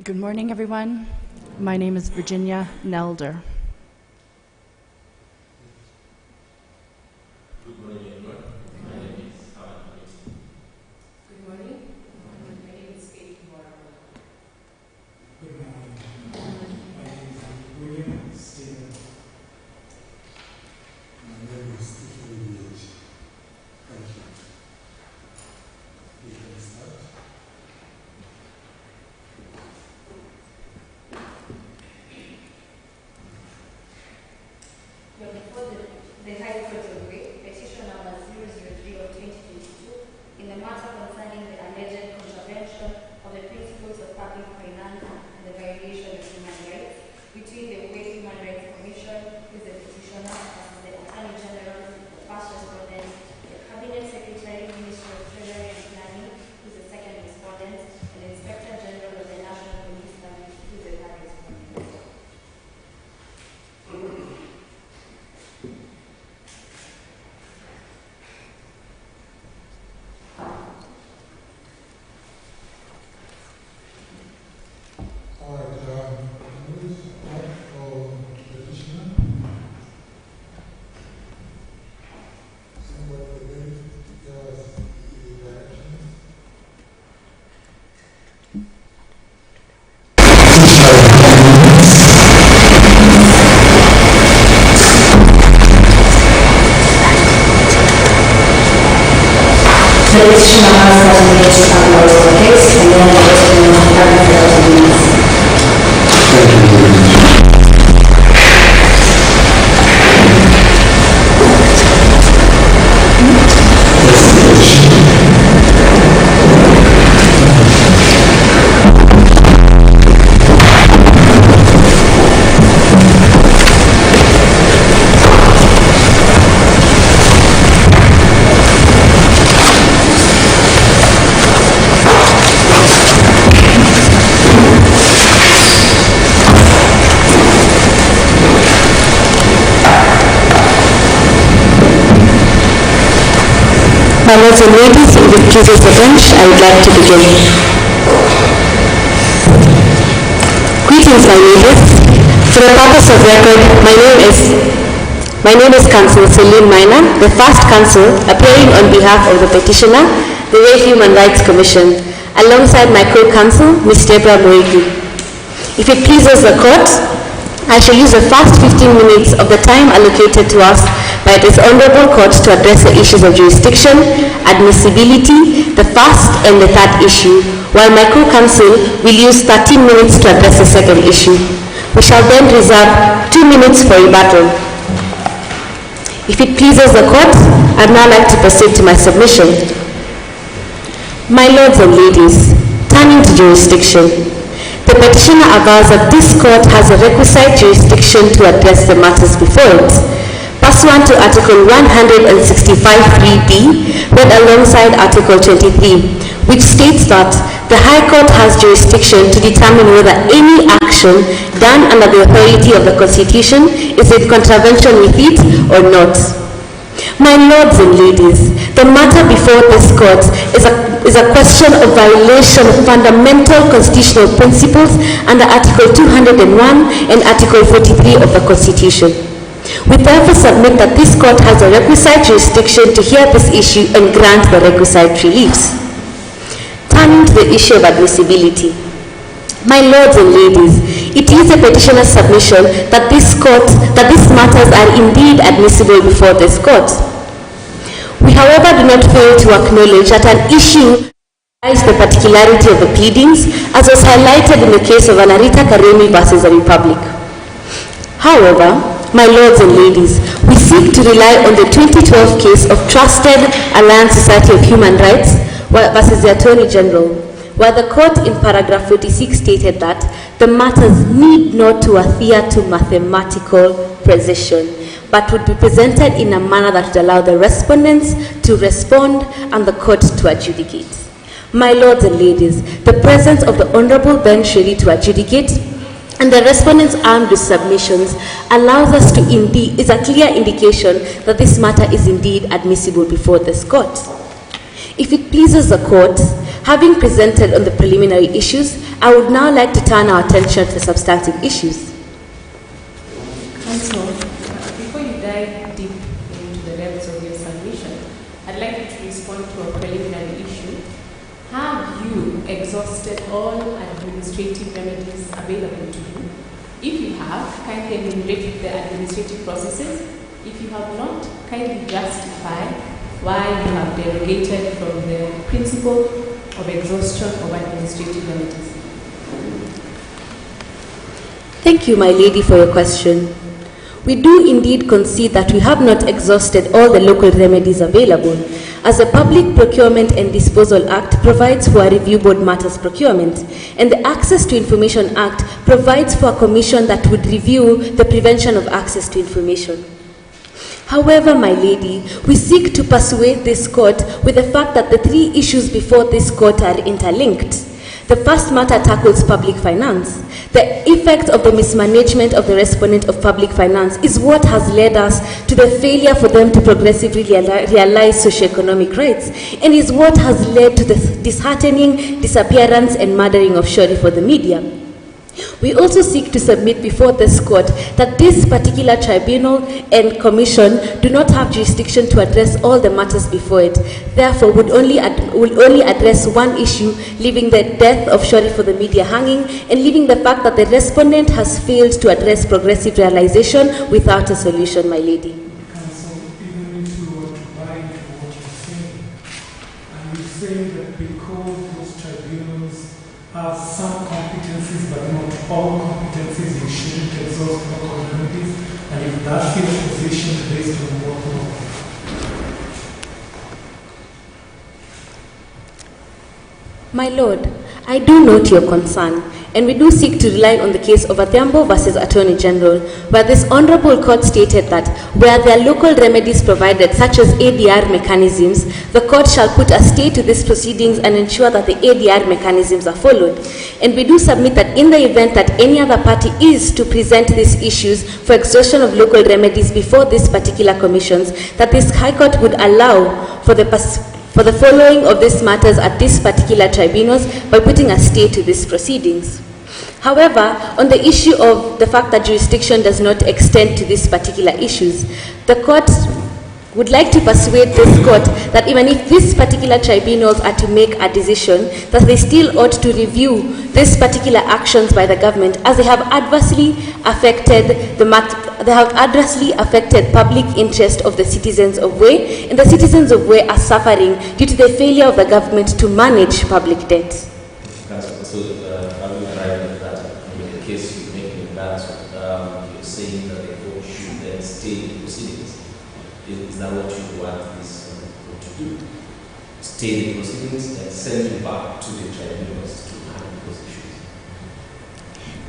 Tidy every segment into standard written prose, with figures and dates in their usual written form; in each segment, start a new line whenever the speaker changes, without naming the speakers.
Good morning, everyone. My name is Virginia Nelder.
Good morning, everyone. My name is Akmcc.
Good morning. My name is Kate Moore.
Good morning. My name is William Steven. My name is Stephen Yates. Thank you. You can start.
Before the High Court of Way, petition number 003 of 2022, in the matter concerning the alleged contravention of the principles of public finance and the violation of human rights between the Way Human Rights Commission, who is the petitioner, as the Attorney General, the first respondent, the Cabinet Secretary, Ministry of Treasury and Planning, who is the second respondent, and the Inspector General of the National Police Service, who is the third respondent.
All right, who is up for petitioner? Somebody ready to tell us the directions?
The petitioner has 30 minutes to upload the case, and then the petitioner will have 30 minutes.
Thank you very much.
My lords and ladies, if it pleases the bench, I would like to begin. Greetings, my ladies. For the purpose of record, my name is Counsel Celine Minor, the first counsel appearing on behalf of the petitioner, the Way Human Rights Commission, alongside my co-counsel, Ms. Deborah Moigi. If it pleases the court, I shall use the first 15 minutes of the time allocated to us by this honorable court to address the issues of jurisdiction, admissibility, the first and the third issue, while my co-counsel will use 13 minutes to address the second issue. We shall then reserve 2 minutes for rebuttal. If it pleases the court, I'd now like to proceed to my submission. My lords and ladies, turning to jurisdiction, the petitioner avows that this court has a requisite jurisdiction to address the matters before it, pursuant to Article 165(3)(b), read alongside Article 23, which states that the High Court has jurisdiction to determine whether any action done under the authority of the Constitution is in contravention with it or not. My lords and ladies, the matter before this court is a question of violation of fundamental constitutional principles under Article 201 and Article 43 of the Constitution. We therefore submit that this court has a requisite jurisdiction to hear this issue and grant the requisite reliefs. Turning to the issue of admissibility. My lords and ladies, it is a petitioner's submission that these matters are indeed admissible before this court. We, however, do not fail to acknowledge that an issue is the particularity of the pleadings, as was highlighted in the case of Anarita Karemi versus the Republic. However, my lords and ladies, we seek to rely on the 2012 case of Trusted Alliance Society of Human Rights versus the Attorney General, where the court in paragraph 46 stated that the matters need not to adhere to mathematical precision, but would be presented in a manner that would allow the respondents to respond and the court to adjudicate. My lords and ladies, the presence of the honorable bench ready to adjudicate and the respondents armed with submissions allows us to is a clear indication that this matter is indeed admissible before this court. If it pleases the court, having presented on the preliminary issues, I would now like to turn our attention to the substantive issues.
Counsel, before you dive deep into the depths of your submission, I'd like you to respond to a preliminary issue. Have you exhausted all administrative remedies available to you? If you have, kindly enumerate the administrative processes. If you have not, kindly justify why you have derogated from the principle of exhaustion of administrative remedies.
Thank you, my lady, for your question. We do indeed concede that we have not exhausted all the local remedies available, as the Public Procurement and Disposal Act provides for a review board matters procurement, and the Access to Information Act provides for a commission that would review the prevention of access to information. However, my lady, we seek to persuade this court with the fact that the three issues before this court are interlinked. The first matter tackles public finance. The effect of the mismanagement of the respondent of public finance is what has led us to the failure for them to progressively realize socio-economic rights, and is what has led to the disheartening disappearance and murdering of Shori for the media. We also seek to submit before this court that this particular tribunal and commission do not have jurisdiction to address all the matters before it. Therefore, will only address one issue, leaving the death of Shori for the media hanging, and leaving the fact that the respondent has failed to address progressive realization without a solution, my lady.
Counsel, even if we were to buy into what you're saying, and you say that because those tribunals have some competencies but not all competencies, you shouldn't exhaust local remedies, and if that's your position based on what law?
My lord, I do note your concern, and we do seek to rely on the case of Athiambo versus Attorney General, where this honorable court stated that where there are local remedies provided, such as ADR mechanisms, the court shall put a stay to these proceedings and ensure that the ADR mechanisms are followed. And we do submit that in the event that any other party is to present these issues for exhaustion of local remedies before these particular commissions, that this High Court would allow for the for the following of these matters at these particular tribunals by putting a stay to these proceedings. However, on the issue of the fact that jurisdiction does not extend to these particular issues, the court would like to persuade this court that even if these particular tribunals are to make a decision, that they still ought to review these particular actions by the government, as they have adversely affected public interest of the citizens of Way, and the citizens of Way are suffering due to the failure of the government to manage public debt.
So, how do you arrive at that? In the case you're making that, you're saying that the court should then stay the proceedings. Is that what you want this court to do? Stay the proceedings and send you back to the tribunals to handle those issues?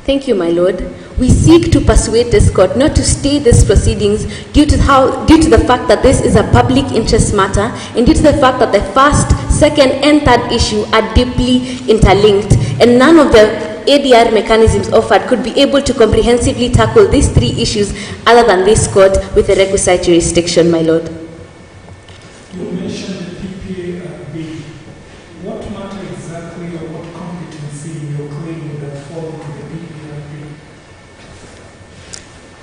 Thank you, my lord. We seek to persuade this court not to stay these proceedings due to the fact that this is a public interest matter, and due to the fact that the first, second, and third issue are deeply interlinked, and none of the ADR mechanisms offered could be able to comprehensively tackle these three issues other than this court with the requisite jurisdiction, my lord.
You mentioned the PPA. What matter exactly or what competency you're claiming that fall to the PPA?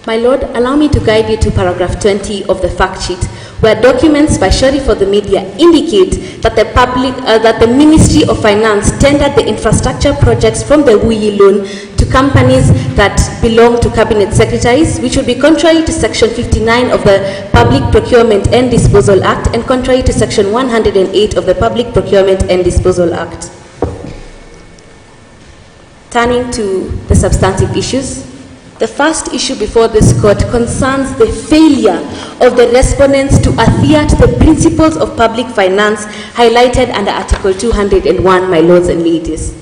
My lord, allow me to guide you to paragraph 20 of the fact sheet, where documents by Shari for the media indicate that the Ministry of Finance tendered the infrastructure projects from the WUI loan to companies that belong to cabinet secretaries, which would be contrary to section 59 of the Public Procurement and Disposal Act and contrary to section 108 of the Public Procurement and Disposal Act. Turning to the substantive issues. The first issue before this court concerns the failure of the respondents to adhere to the principles of public finance highlighted under Article 201, my lords and ladies.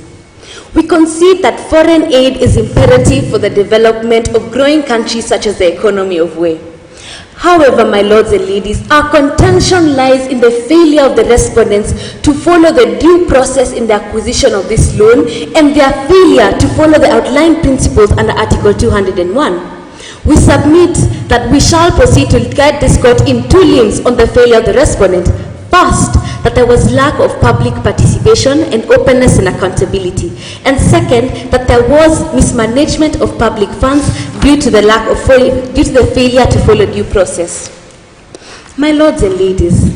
We concede that foreign aid is imperative for the development of growing countries such as the economy of Way. However, my lords and ladies, our contention lies in the failure of the respondents to follow the due process in the acquisition of this loan and their failure to follow the outlined principles under Article 201. We submit that we shall proceed to guide this court in two limbs on the failure of the respondent. First, that there was lack of public participation and openness and accountability. And second, that there was mismanagement of public funds due to the failure to follow due process. My lords and ladies,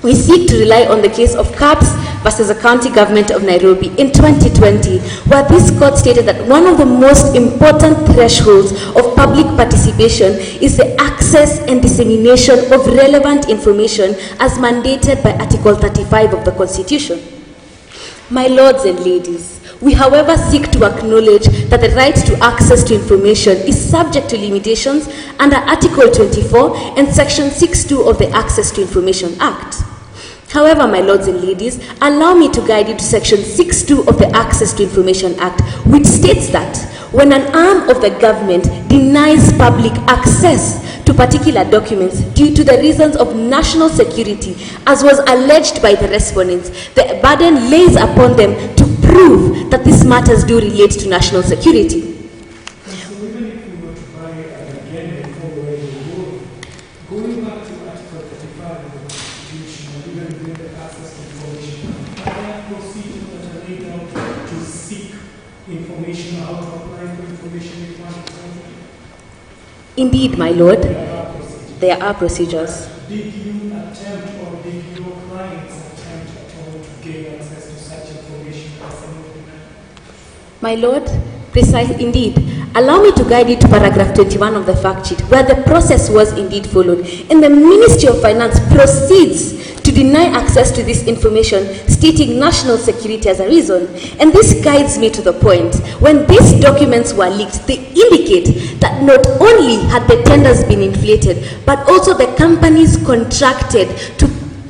we seek to rely on the case of CAPS versus the County Government of Nairobi in 2020, where this court stated that one of the most important thresholds of public participation is the access and dissemination of relevant information as mandated by Article 35 of the Constitution. My lords and ladies, we however seek to acknowledge that the right to access to information is subject to limitations under Article 24 and Section 6.2 of the Access to Information Act. However, my lords and ladies, allow me to guide you to Section 6.2 of the Access to Information Act, which states that when an arm of the government denies public access to particular documents due to the reasons of national security, as was alleged by the respondents, the burden lays upon them to prove that these matters do relate to national security.
So even if we were to buy again before we were going back to Article 35 of the Constitution, and even within the access to information, are there procedures that are laid out to seek information, how to apply for information if one is wanting?
Indeed, my lord, there are procedures.
Did you attempt or did your clients attempt at all to gain access to such information as an opener?
My lord, precise indeed. Allow me to guide you to paragraph 21 of the fact sheet, where the process was indeed followed. And the Ministry of Finance proceeds to deny access to this information, stating national security as a reason. And this guides me to the point. When these documents were leaked, they indicate that not only had the tenders been inflated, but also the companies contracted to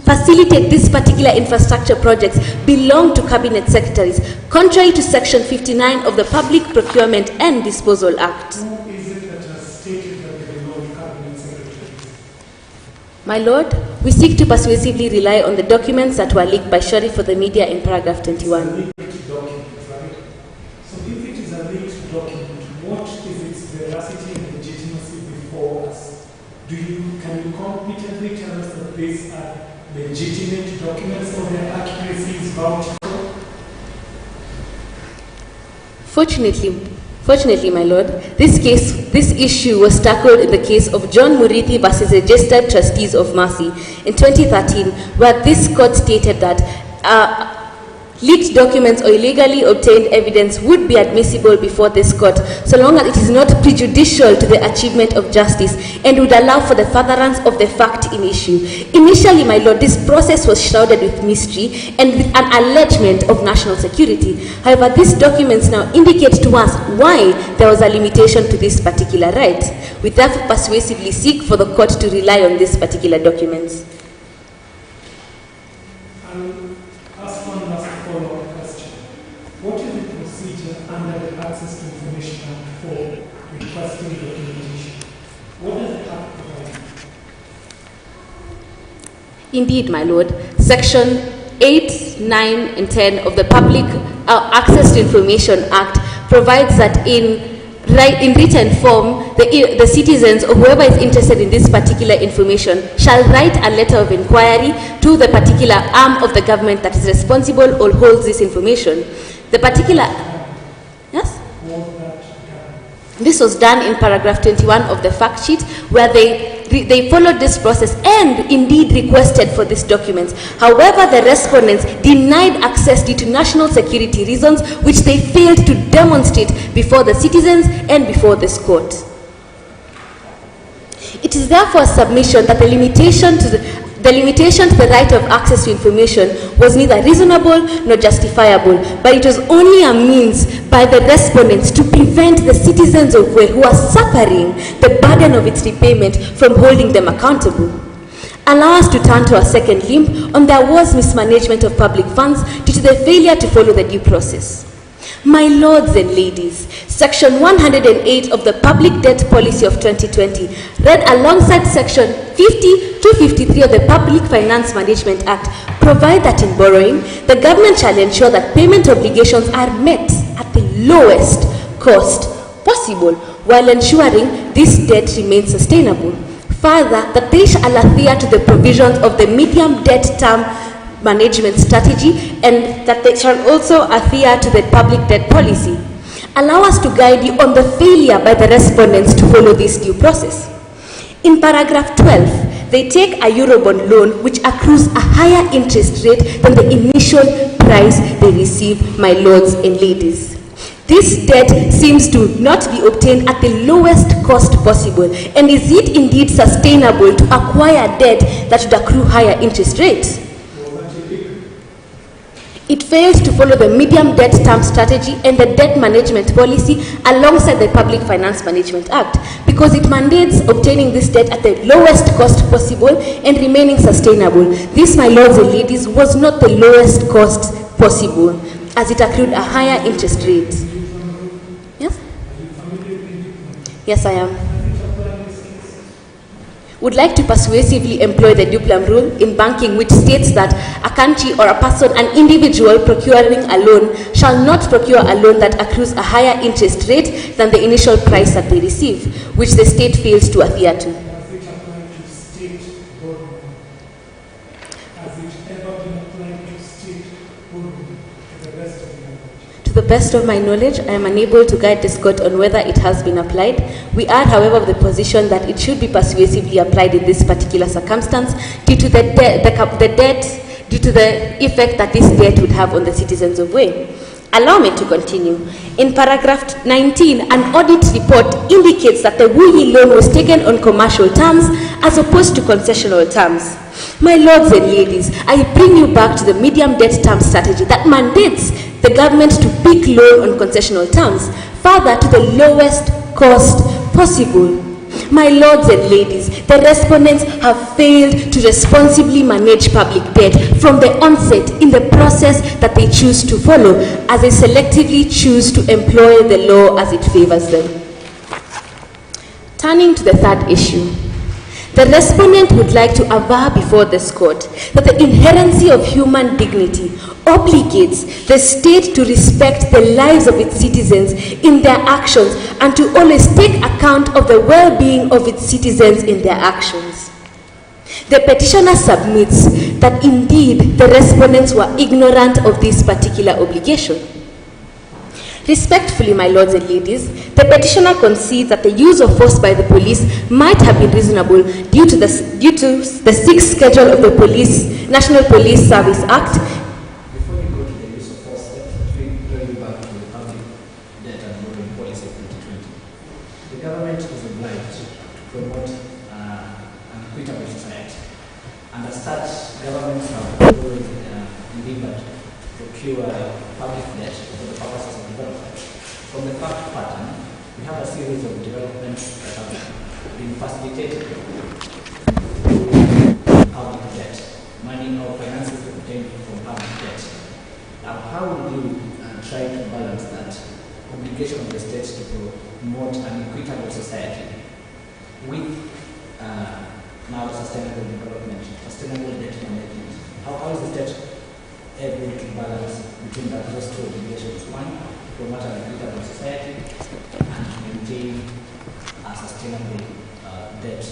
facilitate these particular infrastructure projects belong to cabinet secretaries, contrary to Section 59 of the Public Procurement and Disposal Act.
Who is it that has stated that they belong to cabinet secretaries?
My lord, we seek to persuasively rely on the documents that were leaked by Shari for the media in paragraph 21.
It's a leaked document, right? So if it is a leaked document, what is its veracity and legitimacy before us? Can you competently tell us that these are legitimate documents or their accuracy is vouched for?
Fortunately, my lord, this issue was tackled in the case of John Murithi versus Registered Trustees of Mercy in 2013, where this court stated that leaked documents or illegally obtained evidence would be admissible before this court, so long as it is not prejudicial to the achievement of justice and would allow for the furtherance of the fact in issue. Initially, my lord, this process was shrouded with mystery and with an allegement of national security. However, these documents now indicate to us why there was a limitation to this particular right. We therefore persuasively seek for the court to rely on these particular documents.
What is the procedure under the Access to Information Act for requesting documentation? What does the Act provide?
Indeed, my lord, Section 8, 9, and 10 of the Public Access to Information Act provides that in written form, the citizens or whoever is interested in this particular information shall write a letter of inquiry to the particular arm of the government that is responsible or holds this information. The particular, yes? This was done in paragraph 21 of the fact sheet, where they followed this process and indeed requested for these documents. However, the respondents denied access due to national security reasons, which they failed to demonstrate before the citizens and before this court. It is therefore a submission that the limitation to the right of access to information was neither reasonable nor justifiable, but it was only a means by the respondents to prevent the citizens of Wales who are suffering the burden of its repayment from holding them accountable. Allow us to turn to our second limb on there was mismanagement of public funds due to the failure to follow the due process. My lords and ladies, Section 108 of the Public Debt Policy of 2020, read alongside Section 50 to 53 of the Public Finance Management Act, provide that in borrowing, the government shall ensure that payment obligations are met at the lowest cost possible, while ensuring this debt remains sustainable. Further, that they shall adhere to the provisions of the medium debt term management strategy, and that they shall also adhere to the public debt policy. Allow us to guide you on the failure by the respondents to follow this due process. In paragraph 12, they take a Eurobond loan which accrues a higher interest rate than the initial price they receive, my lords and ladies. This debt seems to not be obtained at the lowest cost possible, and is it indeed sustainable to acquire debt that should accrue higher interest rates? It fails to follow the medium debt term strategy and the debt management policy alongside the Public Finance Management Act, because it mandates obtaining this debt at the lowest cost possible and remaining sustainable. This, my lords and ladies, was not the lowest cost possible, as it accrued a higher interest rate. Yes? Yes, I am. Would like to persuasively employ the Duplam rule in banking, which states that a country or a person, an individual procuring a loan, shall not procure a loan that accrues a higher interest rate than the initial price that they receive, which the state fails to adhere to.
Has it applied to state borrowing? Has it ever been applied to state borrowing to the best of your knowledge?
To the best of my knowledge, I am unable to guide this court on whether it has been applied. We are, however, of the position that it should be persuasively applied in this particular circumstance due to the effect that this debt would have on the citizens of Wales. Allow me to continue. In paragraph 19, an audit report indicates that the Wuyi loan was taken on commercial terms as opposed to concessional terms. My lords and ladies, I bring you back to the medium debt term strategy that mandates the government to pick loan on concessional terms, further to the lowest cost possible. My lords and ladies, the respondents have failed to responsibly manage public debt from the onset in the process that they choose to follow, as they selectively choose to employ the law as it favors them. Turning to the third issue, the respondent would like to aver before this court that the inherency of human dignity obligates the state to respect the lives of its citizens in their actions and to always take account of the well-being of its citizens in their actions. The petitioner submits that indeed the respondents were ignorant of this particular obligation. Respectfully, my lords and ladies, the petitioner concedes that the use of force by the police might have been reasonable due to the 6th schedule of the National Police Service Act.
Before you go to the use of force, let's bring you back to the public debt and borrowing policy of 2020. The government is obliged to promote an equitable society. And as such, governments have always endeavored to procure public debt for the purposes of development. From the fact pattern, we have a series of developments that have been facilitated through public debt, money or finances obtained from public debt. Now, how would you try to balance that obligation of the state to promote an equitable society with now sustainable development, sustainable debt management? How is the state able to balance between those two obligations? One, promote an equitable society and maintain a sustainable debt.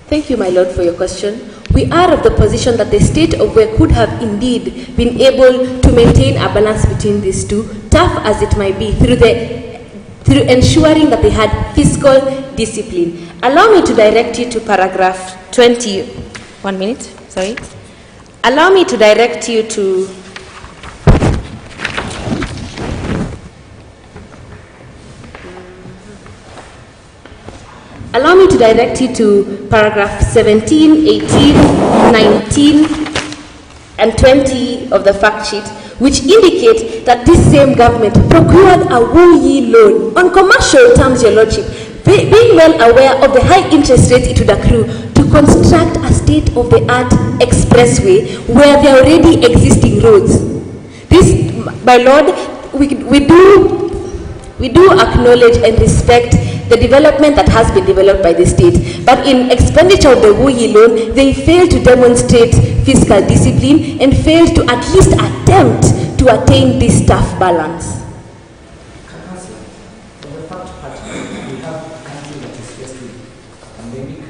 Thank you, my lord, for your question. We are of the position that the state of Ware could have indeed been able to maintain a balance between these two, tough as it might be, through ensuring that they had fiscal discipline. Allow me to direct you to paragraph 20. 1 minute, sorry. Allow me to direct you to paragraph 17, 18, 19, and 20 of the fact sheet, which indicate that this same government procured a Wu-Yi loan on commercial terms, your lordship, being well aware of the high interest rates it would accrue to construct a state-of-the-art expressway where there are already existing roads. This, my lord, we do acknowledge and respect the development that has been developed by the state. But in expenditure of the Wu-Yi loan, they failed to demonstrate fiscal discipline and failed to at least attempt to attain this tough balance.
Councillor, for the fact pattern, we have a country that is faced with a pandemic,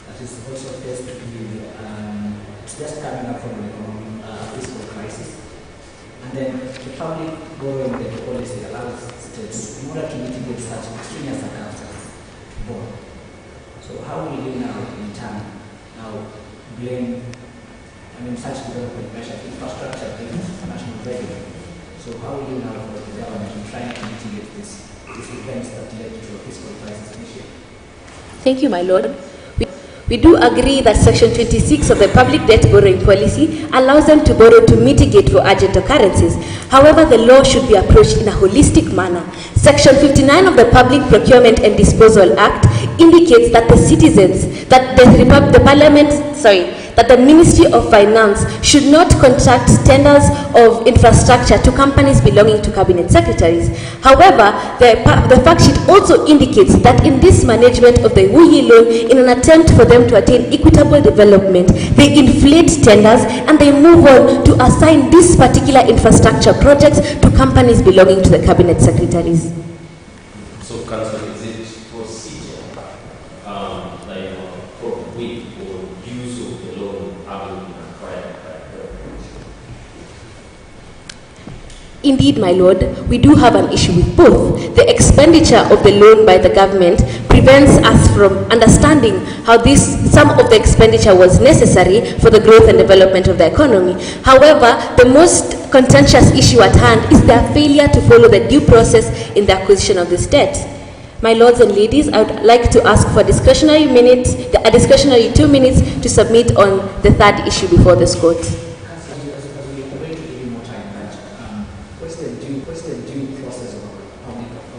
that is also faced with just coming up from an economic fiscal crisis. And then the public borrowing debt policy allows states, in order to mitigate such extreme circumstances, borrow. So how will you now, in turn, blame, such development measures, infrastructure, national revenue? So how will you now, for the government, in trying to mitigate these events that led to a fiscal crisis initially?
Thank you, my lord. We do agree that Section 26 of the Public Debt Borrowing Policy allows them to borrow to mitigate for urgent occurrences. However, the law should be approached in a holistic manner. Section 59 of the Public Procurement and Disposal Act indicates that that the Ministry of Finance should not contract tenders of infrastructure to companies belonging to cabinet secretaries. However, the fact sheet also indicates that in this management of the Wu-Yi loan, in an attempt for them to attain equitable development, they inflate tenders and they move on to assign this particular infrastructure projects to companies belonging to the cabinet secretaries.
So, Councillor, is it procedure, with or use of the loan having been acquired by the government?
Indeed, my lord, we do have an issue with both. The expenditure of the loan by the government prevents us from understanding how some of the expenditure was necessary for the growth and development of the economy. However, the most contentious issue at hand is their failure to follow the due process in the acquisition of this debt. My lords and ladies, I would like to ask for a discretionary 2 minutes to submit on the third issue before this court.
What's the due process of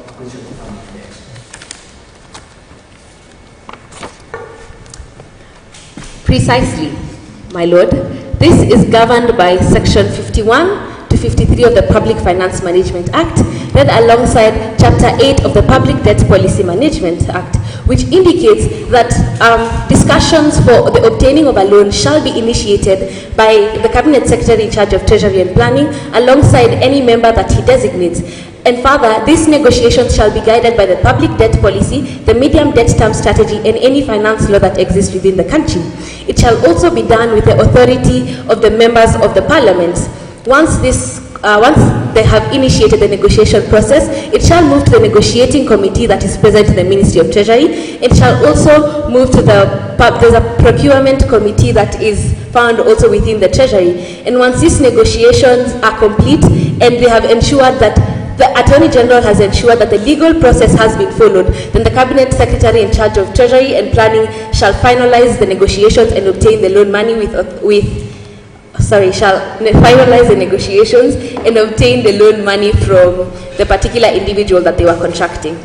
acquisition of public debt?
Precisely, my lord. This is governed by Section 51 to 53 of the Public Finance Management Act, read alongside Chapter 8 of the Public Debt Policy Management Act, which indicates that discussions for the obtaining of a loan shall be initiated by the Cabinet Secretary in charge of Treasury and Planning, alongside any member that he designates. And further, these negotiations shall be guided by the public debt policy, the medium debt term strategy, and any finance law that exists within the country. It shall also be done with the authority of the members of the parliament. Once they have initiated the negotiation process, it shall move to the negotiating committee that is present in the Ministry of Treasury. It shall also move to there's a procurement committee that is found also within the Treasury. And once these negotiations are complete and they have ensured that the Attorney General has ensured that the legal process has been followed, then the Cabinet Secretary in charge of Treasury and Planning shall finalize the negotiations and obtain the loan money shall finalize the negotiations and obtain the loan money from the particular individual that they were contracting.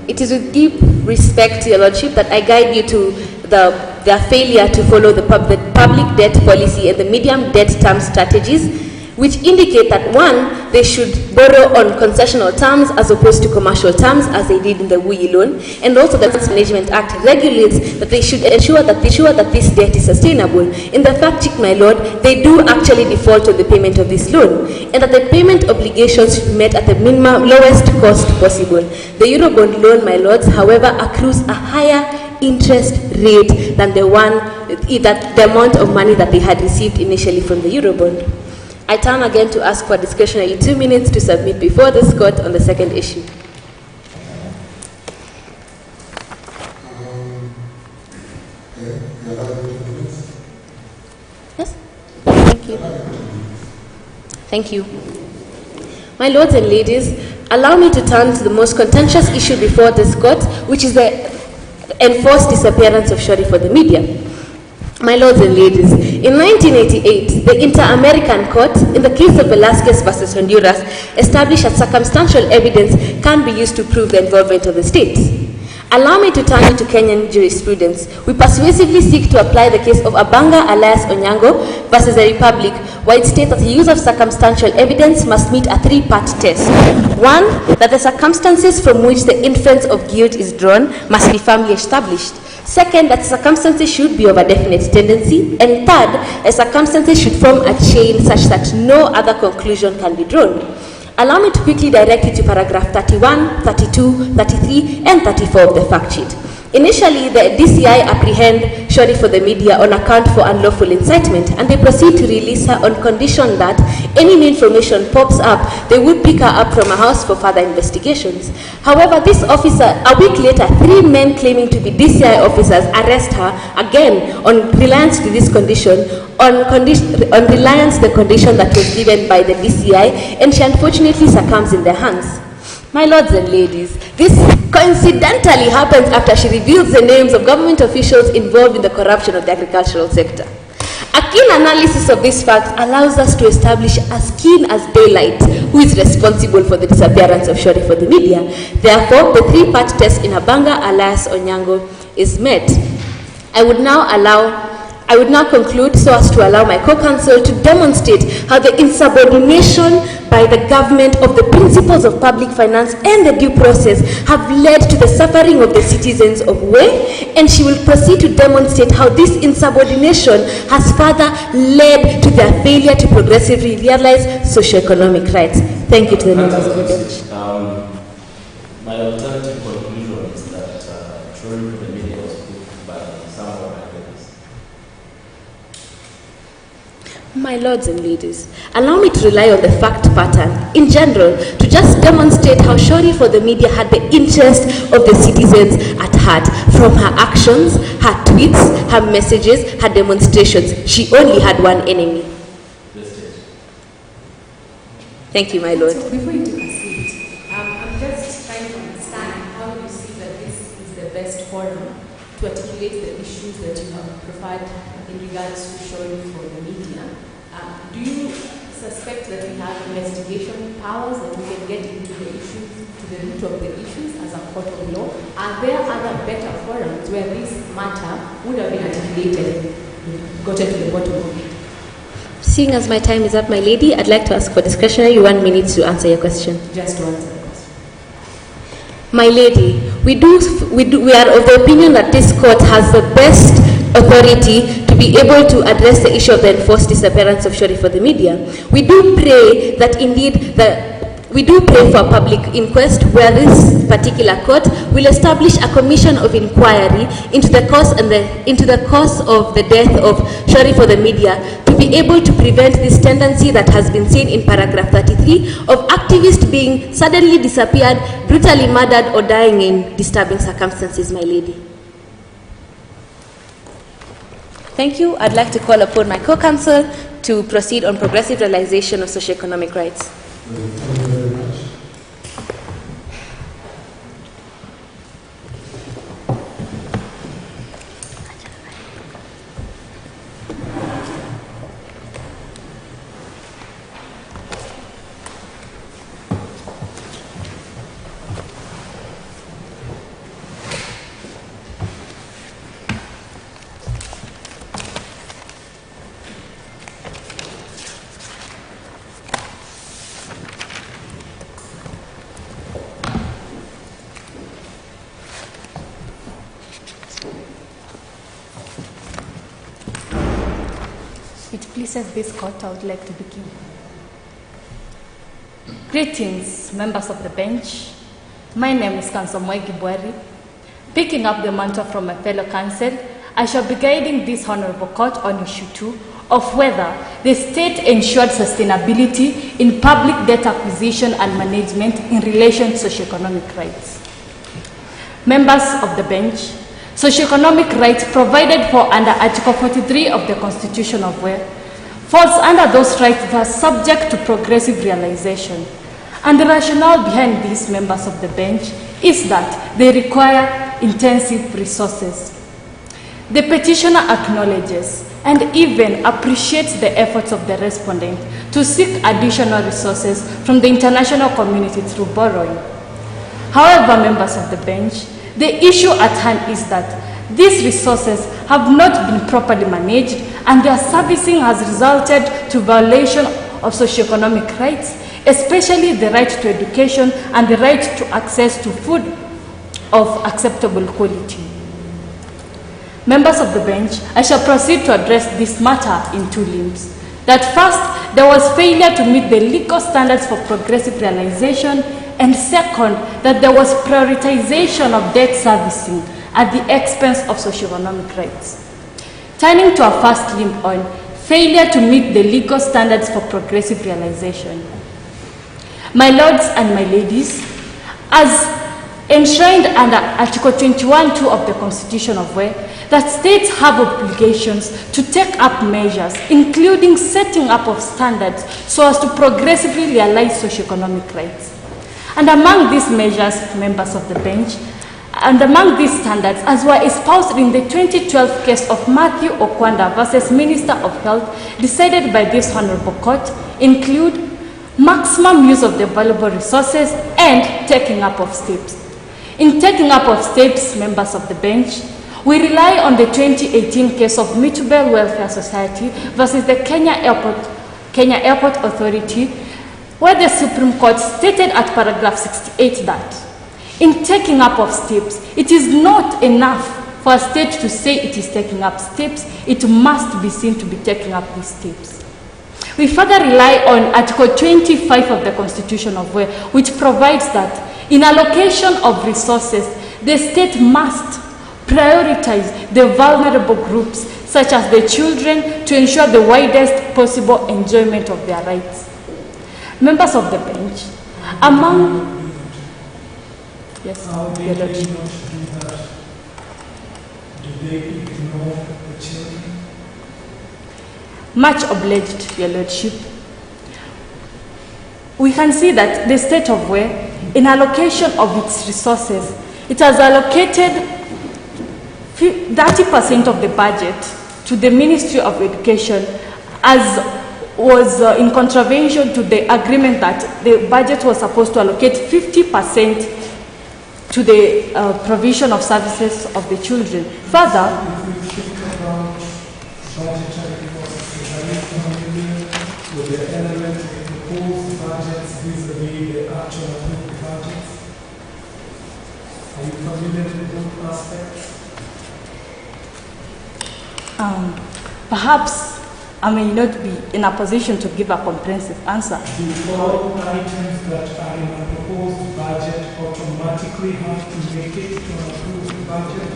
It is with deep respect to your Lordship that I guide you to their failure to follow the public debt policy and the medium debt term strategies, which indicate that, one, they should borrow on concessional terms as opposed to commercial terms, as they did in the WUI loan, and also the Finance Management Act regulates that they should ensure that this debt is sustainable. In the fact check, my Lord, they do actually default on the payment of this loan, and that the payment obligations should be met at the lowest cost possible. The Eurobond loan, my Lords, however, accrues a higher interest rate than the amount of money that they had received initially from the Eurobond. I turn again to ask for discretionary 2 minutes to submit before this court on the second issue. Yes? Thank you. Thank you. My lords and ladies, allow me to turn to the most contentious issue before this court, which is the enforced disappearance of Shori for the media. My lords and ladies, in 1988, the Inter-American Court, in the case of Velasquez versus Honduras, established that circumstantial evidence can be used to prove the involvement of the states. Allow me to turn to Kenyan jurisprudence. We persuasively seek to apply the case of Abanga alias Onyango versus the Republic, where it states that the use of circumstantial evidence must meet a three-part test. One, that the circumstances from which the inference of guilt is drawn must be firmly established. Second, that circumstances should be of a definite tendency. And third, the circumstances should form a chain such that no other conclusion can be drawn. Allow me to quickly direct you to paragraph 31, 32, 33, and 34 of the fact sheet. Initially, the DCI apprehend Shori for the media on account for unlawful incitement, and they proceed to release her on condition that any new information pops up, they would pick her up from her house for further investigations. However, this officer, a week later, 3 men claiming to be DCI officers arrest her, again, on reliance to this condition, on reliance the condition that was given by the DCI, and she unfortunately succumbs in their hands. My lords and ladies, this coincidentally happens after she reveals the names of government officials involved in the corruption of the agricultural sector. A keen analysis of these facts allows us to establish as keen as daylight who is responsible for the disappearance of Shori for the media. Therefore, the three-part test in Abanga alias Onyango is met. I would now conclude so as to allow my co-counsel to demonstrate how the insubordination by the government of the principles of public finance and the due process have led to the suffering of the citizens of Wei, and she will proceed to demonstrate how this insubordination has further led to their failure to progressively realize socio-economic rights. Thank you to the members of the bench.
My alternative conclusion is that Shori for the media was put by some of my colleagues.
My lords and ladies, allow me to rely on the fact pattern in general to just demonstrate how Shori for the media had the interest of the citizens at heart. From her actions, her tweets, her messages, her demonstrations, she only had one enemy. Thank you, my lord.
So before you take a seat, I'm just trying to understand how you see that this is the best forum to articulate the issues that you have profiled in regards to Shori for the media. Do you suspect that we have investigation powers that we can get into the issues, to the root of the issues as a court of law? Are there other better forums where this matter would have been articulated, gotten to the bottom of it?
Seeing as my time is up, my lady, I'd like to ask for discretionary 1 minute to answer your question.
Just to answer the question.
My lady, we are of the opinion that this court has the best authority to be able to address the issue of the enforced disappearance of Shori for the media. We do pray that indeed we do pray for a public inquest where this particular court will establish a commission of inquiry into the cause of the death of Shori for the media, to be able to prevent this tendency that has been seen in paragraph 33 of activists being suddenly disappeared, brutally murdered, or dying in disturbing circumstances, my lady. Thank you. I'd like to call upon my co-counsel to proceed on progressive realization of socio-economic rights.
Thank you very much.
It pleases this court, I would like to begin. Greetings, members of the bench. My name is Counsel Mwegi Bwari. Picking up the mantle from my fellow counsel, I shall be guiding this honorable court on issue 2 of whether the state ensured sustainability in public debt acquisition and management in relation to socio-economic rights. Members of the bench, socio-economic rights provided for under Article 43 of the Constitution of Wales falls under those rights that are subject to progressive realization. And the rationale behind these, members of the bench, is that they require intensive resources. The petitioner acknowledges and even appreciates the efforts of the respondent to seek additional resources from the international community through borrowing. However, members of the bench, the issue at hand is that these resources have not been properly managed and their servicing has resulted to violation of socio-economic rights, especially the right to education and the right to access to food of acceptable quality. Members of the bench, I shall proceed to address this matter in two limbs. That first, there was failure to meet the legal standards for progressive realization, and second, that there was prioritization of debt servicing at the expense of socio-economic rights. Turning to our first limb on failure to meet the legal standards for progressive realization. My lords and my ladies, as enshrined under Article 21(2) of the Constitution of Wales, that states have obligations to take up measures, including setting up of standards so as to progressively realize socio-economic rights. And among these measures, members of the bench, and among these standards, as were espoused in the 2012 case of Matthew Okwanda versus Minister of Health, decided by this Honorable Court, include maximum use of the available resources and taking up of steps. In taking up of steps, members of the bench, we rely on the 2018 case of Mitubel Welfare Society versus the Kenya Airport Authority, where the Supreme Court stated at paragraph 68 that in taking up of steps, it is not enough for a state to say it is taking up steps, it must be seen to be taking up these steps. We further rely on Article 25 of the Constitution of Wales, which provides that in allocation of resources, the state must prioritize the vulnerable groups, such as the children, to ensure the widest possible enjoyment of their rights. Members of the bench, among... Yes,
how they not do that? Do they ignore the children?
Much obliged, Your Lordship. We can see that the State of Wales, in allocation of its resources, it has allocated 30% of the budget to the Ministry of Education, as was in contravention to the agreement that the budget was supposed to allocate 50% to the provision of services of the children. Further,
if we think about budgetary costs, are you familiar with the element of proposed budgets vis-a-vis the actual approved budgets? Are you familiar with those aspects?
perhaps I may not be in a position to give a comprehensive answer.
Do all items that are in a proposed budget automatically have to make it to an approved budget?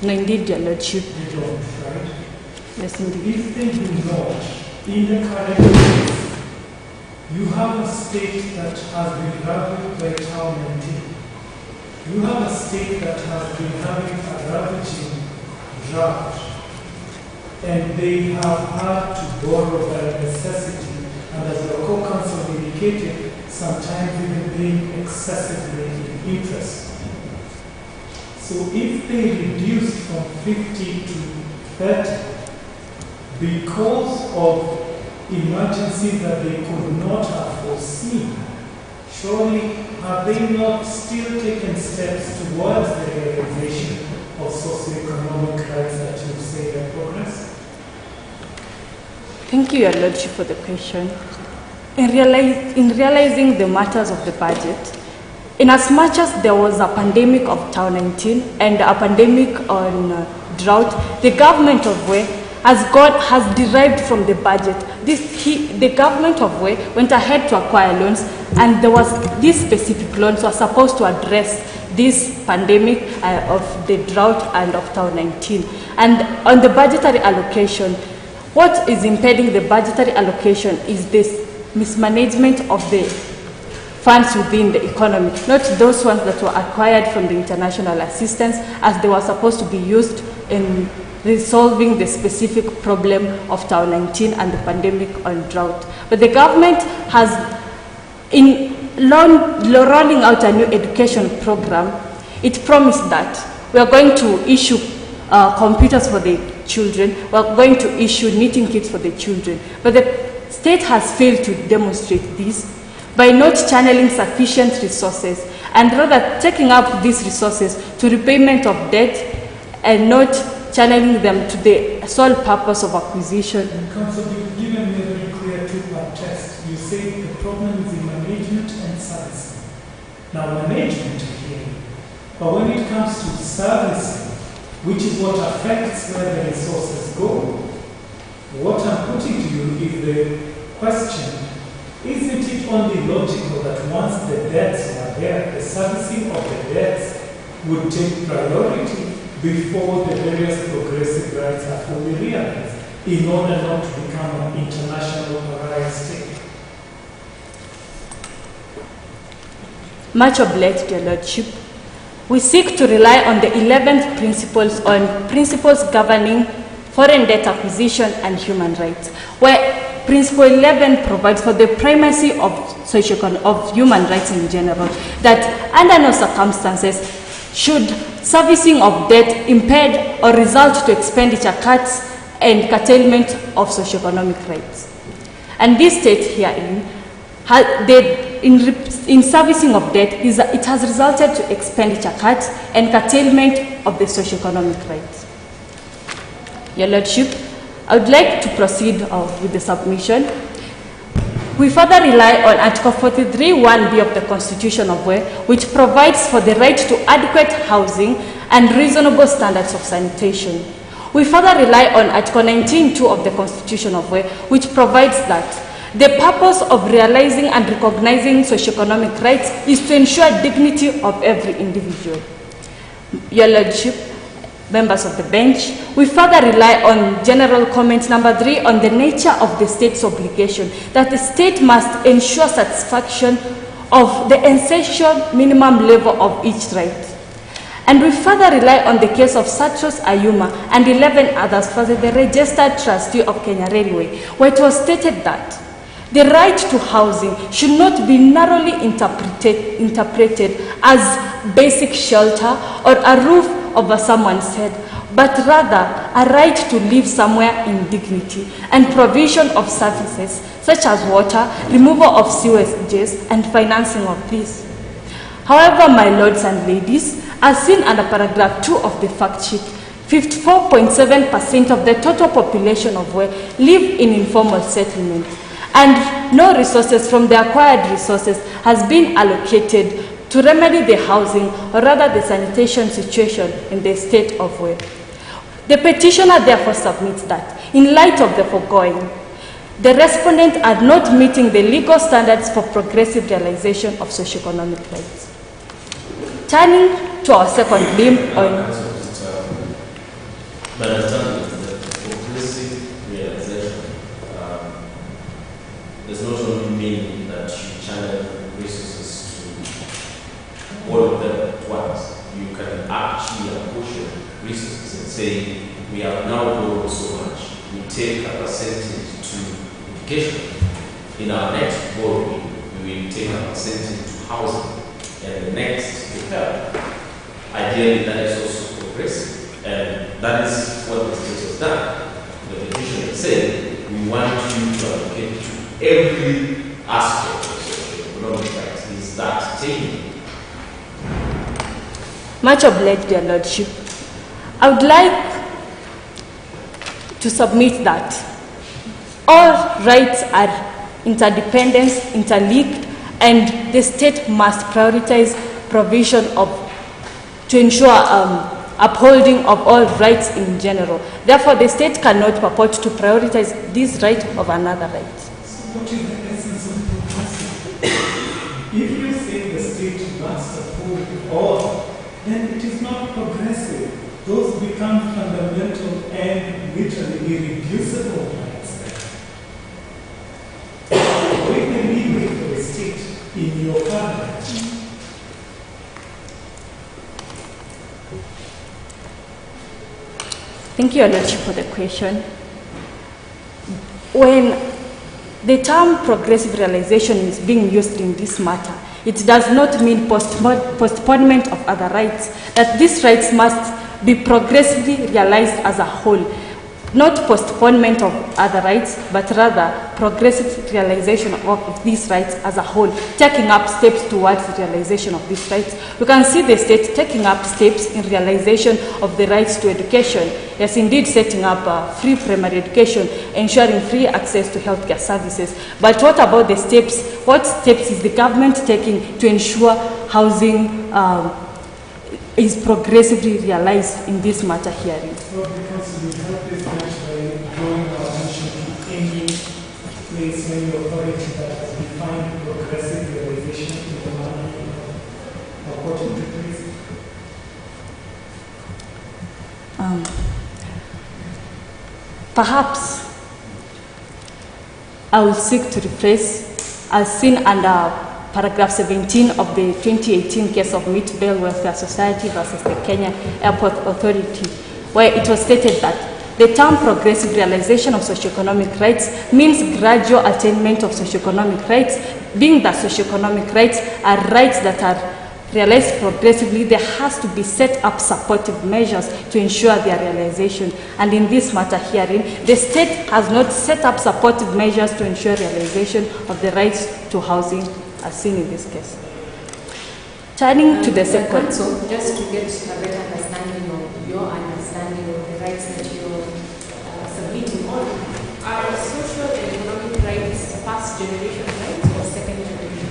No, indeed, Your Lordship.
They don't, right?
Yes, indeed.
If they do not, in the current case, you have a state that has been ravaged by town 19. You have a state that has been having a ravaging drought, and they have had to borrow by necessity, and as the co-counsel indicated, sometimes even being excessively in interest. So if they reduce from 50 to 30 because of emergencies that they could not have foreseen, surely have they not still taken steps towards the realization of socio-economic rights that you say are progress?
Thank you, Your Lordship, for the question. In realizing the matters of the budget, in as much as there was a pandemic of Town 19 and a pandemic on drought, the government of Wei has derived from the budget. The government of Wei went ahead to acquire loans, and there was these specific loans were supposed to address this pandemic of the drought and of Town 19. And on the budgetary allocation, what is impeding the budgetary allocation is this mismanagement of the funds within the economy, not those ones that were acquired from the international assistance, as they were supposed to be used in resolving the specific problem of Town 19 and the pandemic on drought. But the government has, in rolling out a new education program, it promised that we are going to issue computers for the children, we are going to issue knitting kits for the children. But the state has failed to demonstrate this by not channeling sufficient resources, and rather taking up these resources to repayment of debt and not channeling them to the sole purpose of acquisition.
And Council, you've given me a very clear two-part test. You say the problem is in management and servicing. Now, management here, but when it comes to servicing, which is what affects where the resources go, what I'm putting to you is the question, isn't it only logical that once the debts are there, the servicing of the debts would take priority before the various progressive rights are fully realized, in order not to become an international pariah state?
Much obliged, Your Lordship. We seek to rely on the 11th principles on principles governing foreign debt acquisition and human rights, where Principle 11 provides for the primacy of human rights in general, that under no circumstances should servicing of debt impede or result to expenditure cuts and curtailment of socio-economic rights. And this state herein, in servicing of debt, it has resulted to expenditure cuts and curtailment of the socio-economic rights. Your Lordship, I would like to proceed with the submission. We further rely on Article 43(1)(b) of the Constitution of Wei, which provides for the right to adequate housing and reasonable standards of sanitation. We further rely on Article 19(2) of the Constitution of Wei, which provides that the purpose of realizing and recognizing socio-economic rights is to ensure dignity of every individual. Your Lordship, members of the bench, we further rely on General Comment number 3 on the nature of the state's obligation, that the state must ensure satisfaction of the essential minimum level of each right. And we further rely on the case of Satros Ayuma and 11 others for the registered trustee of Kenya Railway, where it was stated that the right to housing should not be narrowly interpreted as basic shelter or a roof over someone's head, but rather a right to live somewhere in dignity and provision of services such as water, removal of sewages, and financing of these. However, my lords and ladies, as seen under paragraph 2 of the fact sheet, 54.7% of the total population of Wei live in informal settlement, and no resources from the acquired resources has been allocated to remedy the housing, or rather the sanitation situation in the state of Wei. The petitioner therefore submits that, in light of the foregoing, the respondent are not meeting the legal standards for progressive realization of socio-economic rights. Turning to our second limb on...
My understanding is that progressive realization does not only mean that you channel resources to all of them at once. You can actually apportion resources and say, we have now borrowed so much, we take a percentage to education. In our next borrowing, we will take a percentage to housing, and the next to health. Ideally, that is also progressive, and that is what the state has done. The petitioner said, we want you to allocate to every aspect of socio-economic rights. Is that taken?
Much obliged, Your Lordship. I would like to submit that all rights are interdependent, interlinked, and the state must prioritize provision to ensure upholding of all rights in general. Therefore, the state cannot purport to prioritize this right of another right.
So what is the essence of progressive? If you say the state must uphold all, then it is not progressive. Those become fundamental and literally irreducible rights. When the leeway for the state in your government.
Thank you, Your Lordship, for the question. When the term progressive realization is being used in this matter, it does not mean postponement of other rights, that these rights must be progressively realized as a whole, not postponement of other rights, but rather progressive realization of these rights as a whole, taking up steps towards the realization of these rights. We can see the state taking up steps in realization of the rights to education. Yes, indeed, setting up free primary education, ensuring free access to healthcare services. But what about the steps? What steps is the government taking to ensure housing is progressively realized in this matter hearing?
Well, because we have this match by drawing our attention to any place, any authority that has defined progressive realization in the manner of what it is.
Perhaps I will seek to rephrase as seen under paragraph 17 of the 2018 case of Meat Bell Welfare Society versus the Kenya Airport Authority, where it was stated that the term progressive realization of socio-economic rights means gradual attainment of socio-economic rights, being that socio-economic rights are rights that are realized progressively. There has to be set up supportive measures to ensure their realization. And in this matter hearing, the state has not set up supportive measures to ensure realization of the rights to housing as seen in this case. Turning to the second.
So, just to get a better understanding of your understanding of the rights that you're submitting on, are social and economic rights first generation rights or second generation?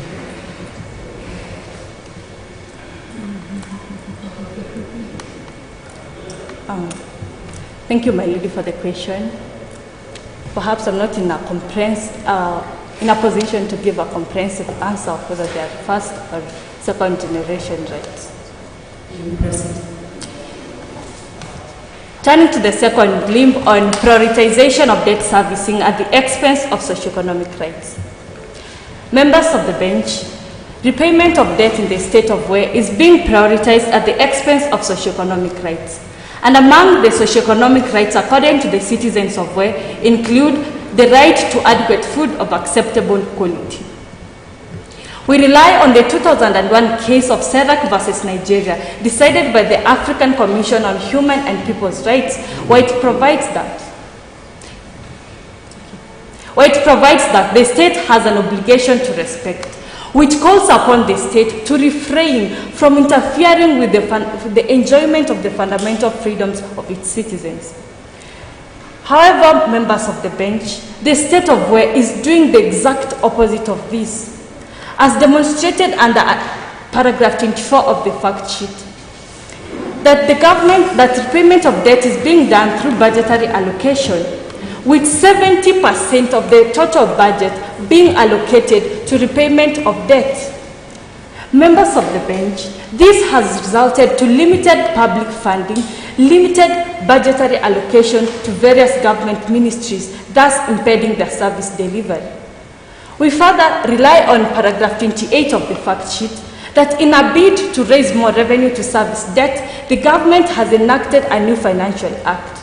Thank you, my lady, for the question. Perhaps I'm not in a position to give a comprehensive answer of whether they are first or second generation rights. Turning to the second limb on prioritization of debt servicing at the expense of socio-economic rights. Members of the bench, repayment of debt in the state of Way is being prioritized at the expense of socio-economic rights. And among the socio-economic rights according to the citizens of Way include the right to adequate food of acceptable quality. We rely on the 2001 case of Serak versus Nigeria, decided by the African Commission on Human and People's Rights, where it provides that the state has an obligation to respect, which calls upon the state to refrain from interfering with the enjoyment of the fundamental freedoms of its citizens. However, members of the bench, the state of Way is doing the exact opposite of this, as demonstrated under paragraph 24 of the fact sheet. that repayment of debt is being done through budgetary allocation, with 70% of the total budget being allocated to repayment of debt. Members of the bench, this has resulted to limited public funding, limited budgetary allocation to various government ministries, thus impeding their service delivery. We further rely on paragraph 28 of the fact sheet that in a bid to raise more revenue to service debt, the government has enacted a new financial act.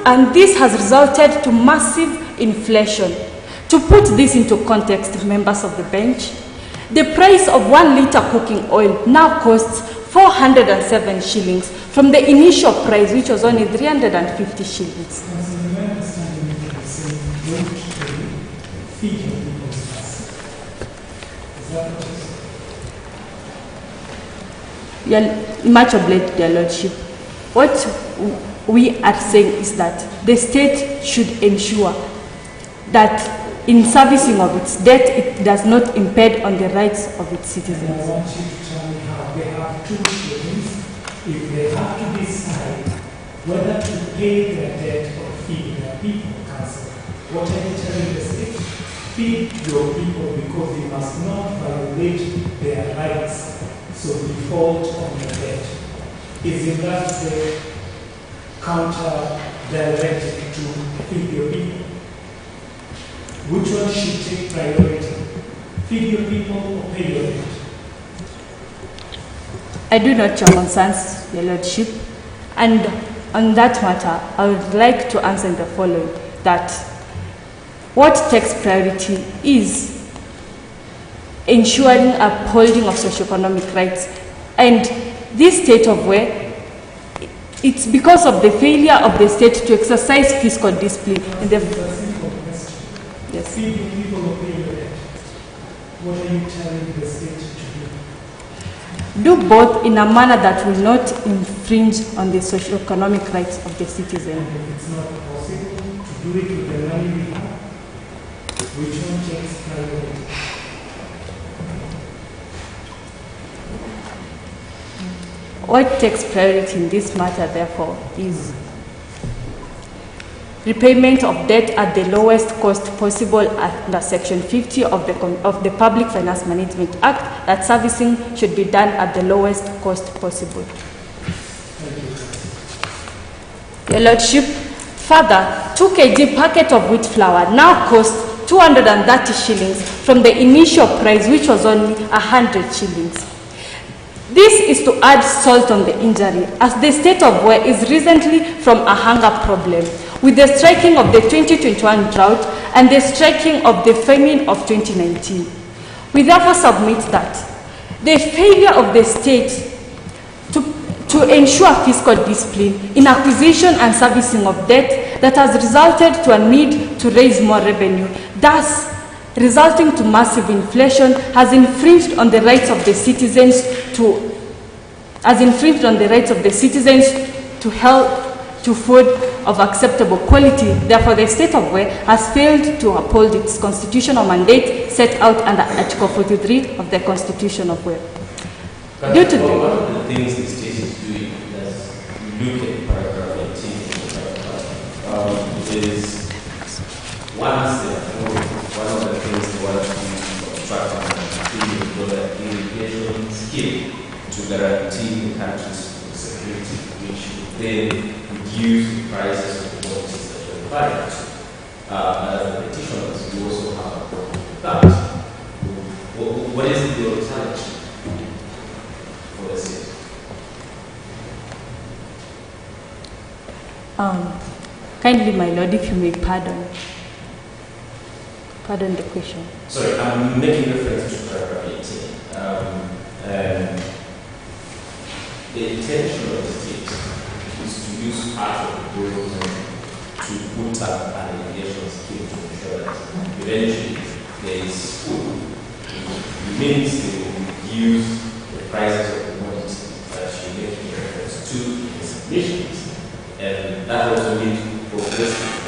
And this has resulted to massive inflation. To put this into context, members of the bench, the price of 1 liter cooking oil now costs 407 shillings from the initial price, which was only 350 shillings. Much obliged, dear Lordship. What we are saying is that the state should ensure that in servicing of its debt, it does not impede on the rights of its citizens.
And I want you to tell me how they have two options. If they have to decide whether to pay their debt or feed their people, Council, what are you telling the state? Feed your people because you must not violate their rights, so default on your debt. Isn't that the counter directive to feed your people? Which one should take priority? Feed your people or pay your debt?
I do note your concerns, Your Lordship, and on that matter, I would like to answer in the following, that what takes priority is ensuring upholding of socio-economic rights, and this state of where it's because of the failure of the state to exercise fiscal discipline in the yes.
Feed your people or pay your debt. What are you telling the state to do?
Do both in a manner that will not infringe on the socio-economic rights of the citizen.
And if it's not possible to do it with the money we have, which one takes priority?
What takes priority in this matter, therefore, is repayment of debt at the lowest cost possible under Section 50 of the Public Finance Management Act, that servicing should be done at the lowest cost possible. Your Lordship, further, 2 kg packet of wheat flour now costs 230 shillings from the initial price, which was only 100 shillings. This is to add salt on the injury, as the state of war is recently from a hunger problem, with the striking of the 2021 drought and the striking of the famine of 2019. We therefore submit that the failure of the state to ensure fiscal discipline in acquisition and servicing of debt that has resulted to a need to raise more revenue, thus resulting to massive inflation, has infringed on the rights of the citizens to health, to food of acceptable quality. Therefore, the state of war has failed to uphold its constitutional mandate set out under Article 43 of the Constitution of war. Due to
one of the things the state is doing, as you look at paragraph 18, is one of the things they want to obstruct and irrigation scheme to guarantee the country's security, which then reduce the prices of commodities that are required. As the petitioners, we also have a problem with that. What is the alternative for the state?
Kindly, my Lord, if you may pardon the question.
Sorry, I'm making reference to paragraph 18. The intention of the state is to use part of the growth to put up an irrigation scheme to ensure that eventually there is food. It means they will reduce the prices of commodities that you make reference to in the submissions, and that also means progressive.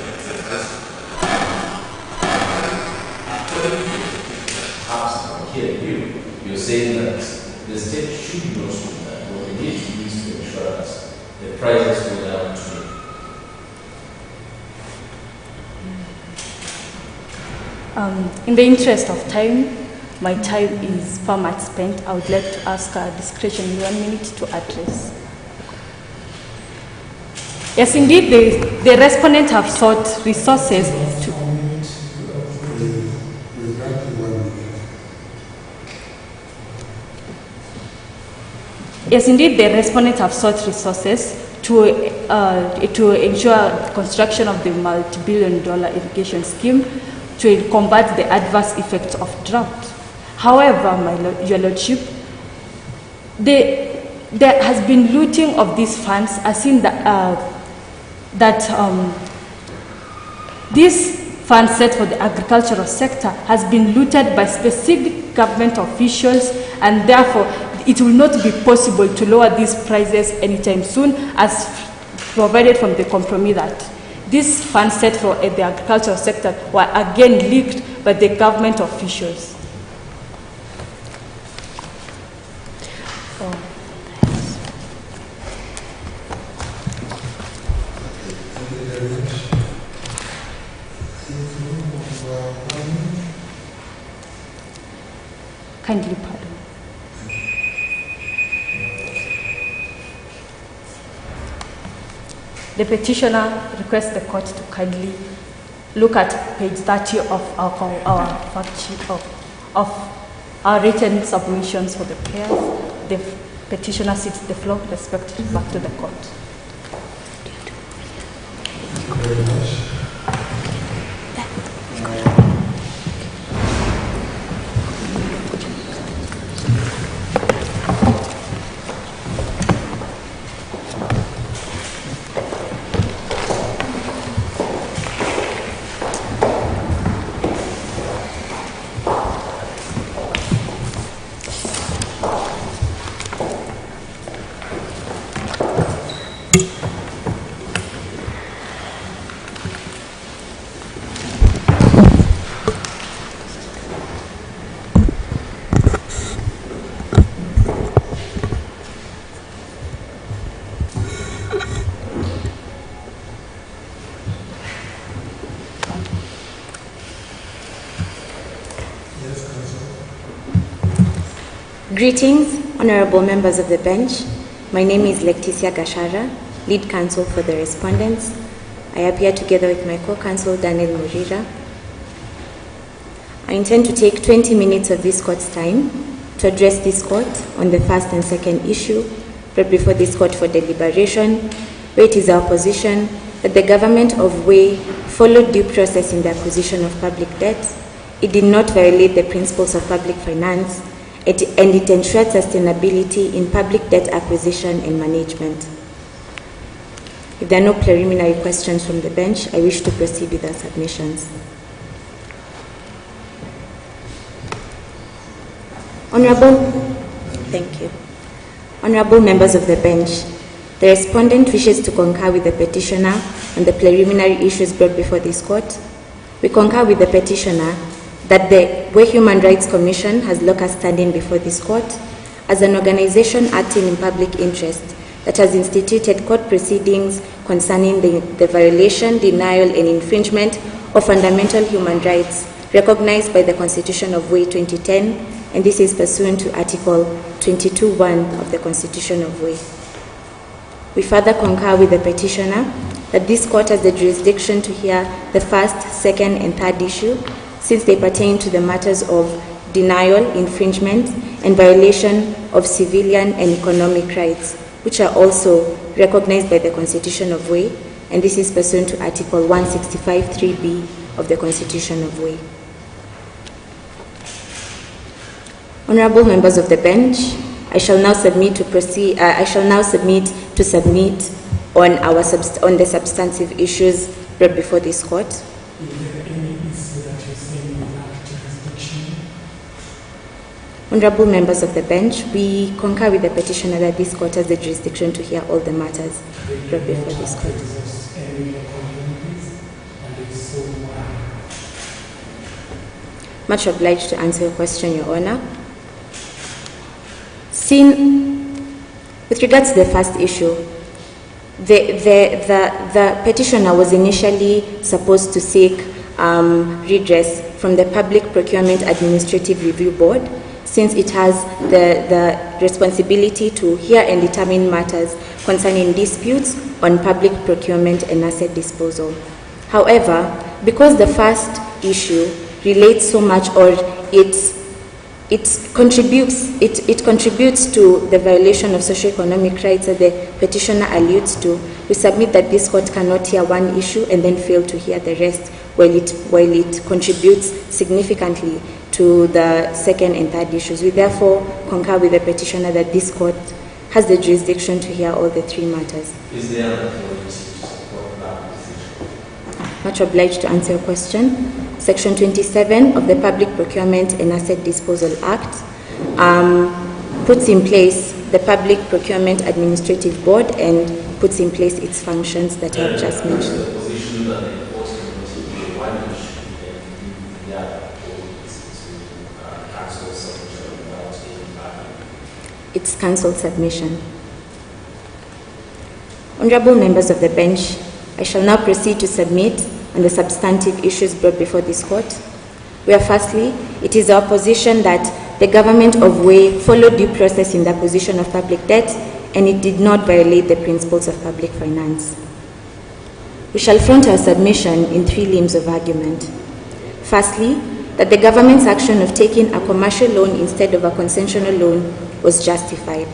Perhaps I'm hearing you're saying that the state should not do that. What we need to do is to ensure insurance, the prices go down too.
In the interest of time, my time is far much spent. I would like to ask a discretion in 1 minute to address. Yes, indeed, the respondent have sought resources to... Yes, indeed, the respondents have sought resources to ensure construction of the multi-billion-dollar irrigation scheme to combat the adverse effects of drought. However, Your Lordship, there has been looting of these funds, as in this fund set for the agricultural sector has been looted by specific government officials, and therefore it will not be possible to lower these prices anytime soon, as provided from the compromise that these funds set for the agricultural sector were again leaked by the government officials. Kindly pardon. The petitioner requests the court to kindly look at page 30 of our fact sheet of our written submissions for the prayers. The petitioner cedes the floor respectively back to the court.
Thank you very much.
Greetings, honorable members of the bench. My name is Leticia Gashara, lead counsel for the respondents. I appear together with my co-counsel, Daniel Murira. I intend to take 20 minutes of this court's time to address this court on the first and second issue brought before this court for deliberation, where it is our position that the government of Wei followed due process in the acquisition of public debt. It did not violate the principles of public finance, and it ensured sustainability in public debt acquisition and management. If there are no preliminary questions from the bench, I wish to proceed with our submissions. Thank you. Honorable members of the bench, the respondent wishes to concur with the petitioner on the preliminary issues brought before this court. We concur with the petitioner that the Wei Human Rights Commission has locus standing before this court as an organization acting in public interest that has instituted court proceedings concerning the violation, denial, and infringement of fundamental human rights recognized by the Constitution of Wei 2010, and this is pursuant to Article 22(1) of the Constitution of Wei. We further concur with the petitioner that this court has the jurisdiction to hear the first, second, and third issue, since they pertain to the matters of denial, infringement, and violation of civilian and economic rights, which are also recognized by the Constitution of Wei, and this is pursuant to Article 165(3)(b) of the Constitution of Wei. Honorable members of the bench, I shall now submit to submit on the substantive issues brought before this court.
Is there any issue that you're saying you lack jurisdiction?
Honorable members of the bench, we concur with the petitioner that this court has the jurisdiction to hear all the matters brought before this court. Much obliged to answer your question, Your Honor. With regards to the first issue, the petitioner was initially supposed to seek redress from the Public Procurement Administrative Review Board, since it has the responsibility to hear and determine matters concerning disputes on public procurement and asset disposal. However, because the first issue relates so much, or it contributes to the violation of socio-economic rights that the petitioner alludes to, we submit that this court cannot hear one issue and then fail to hear the rest, while it contributes significantly to the second and third issues. We therefore concur with the petitioner that this court has the jurisdiction to hear all the three matters.
Is there an authority to support that decision?
Much obliged to answer your question. Section 27 of the Public Procurement and Asset Disposal Act puts in place the Public Procurement Administrative Board and puts in place its functions that I have just mentioned.
The position that the court can why not the other to cancel submission without any backing?
It's counsel submission. Honorable members of the bench, I shall now proceed to submit on the substantive issues brought before this court, where firstly, it is our position that the government of Way followed due process in the position of public debt and it did not violate the principles of public finance. We shall front our submission in three limbs of argument. Firstly, that the government's action of taking a commercial loan instead of a concessional loan was justified.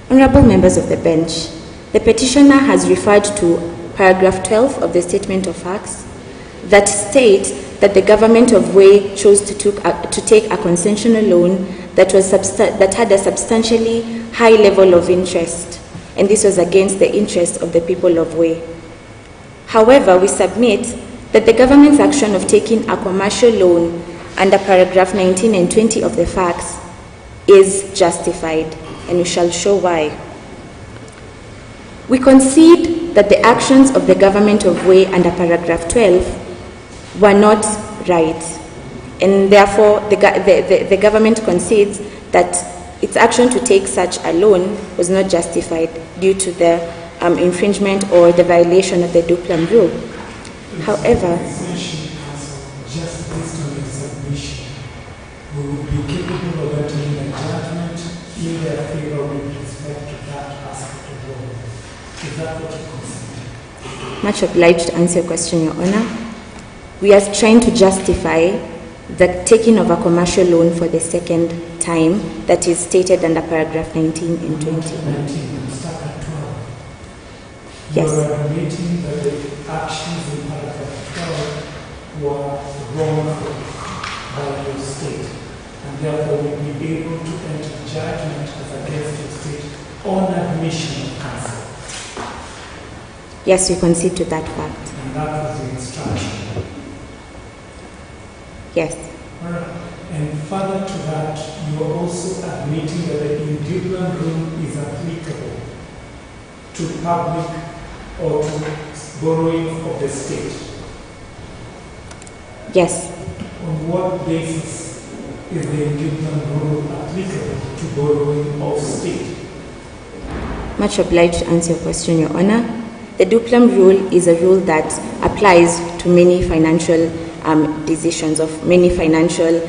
Honorable members of the bench, the petitioner has referred to paragraph 12 of the Statement of Facts that state that the government of Way chose to take a concessional loan that had a substantially high level of interest, and this was against the interests of the people of Way. However, we submit that the government's action of taking a commercial loan under paragraph 19 and 20 of the Facts is justified, and we shall show why. We concede that the actions of the government of Way under paragraph 12 were not right, and therefore the government concedes that its action to take such a loan was not justified due to the infringement or the violation of the Duplum rule. However,
essentially, just based on your submission, we would be capable of entering a judgment in their favor with respect to that aspect of the law. Is that what you consider?
much obliged to answer your question, Your Honor. We are trying to justify the taking of a commercial loan for the second time that is stated under paragraph 19 and 20.
19, start at 12.
Yes.
You are admitting that the actions in paragraph 12 were wrong by your state, and therefore will be able to enter judgment as against your state on admission of counsel.
Yes, we concede to that fact.
And that was the instruction.
Yes.
Alright. And further to that, you are also admitting that the Duplum rule is applicable to public or to borrowing of the state.
Yes.
On what basis is the Duplum rule applicable to borrowing of state?
Much obliged to answer your question, Your Honor. The Duplum rule is a rule that applies to many financial decisions of many financial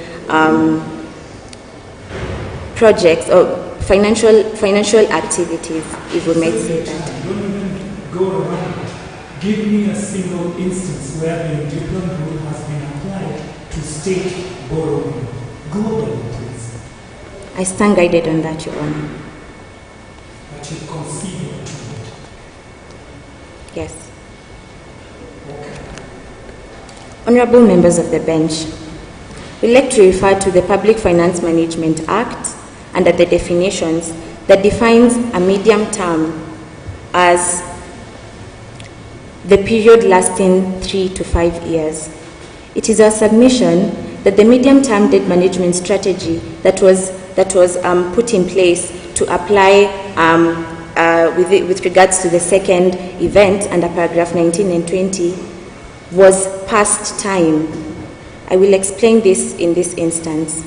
projects or financial activities, if we may say that.
Don't even go around. Give me a single instance where the Duplum rule has been applied to state borrowing. Globally, please.
I stand guided on that, Your Honor.
But you conceded to it.
Yes.
Okay.
Honorable members of the bench, we'd like to refer to the Public Finance Management Act under the definitions that defines a medium term as the period lasting 3 to 5 years. It is our submission that the medium-term debt management strategy that was put in place to apply with regards to the second event under paragraph 19 and 20 was past time. I will explain this in this instance.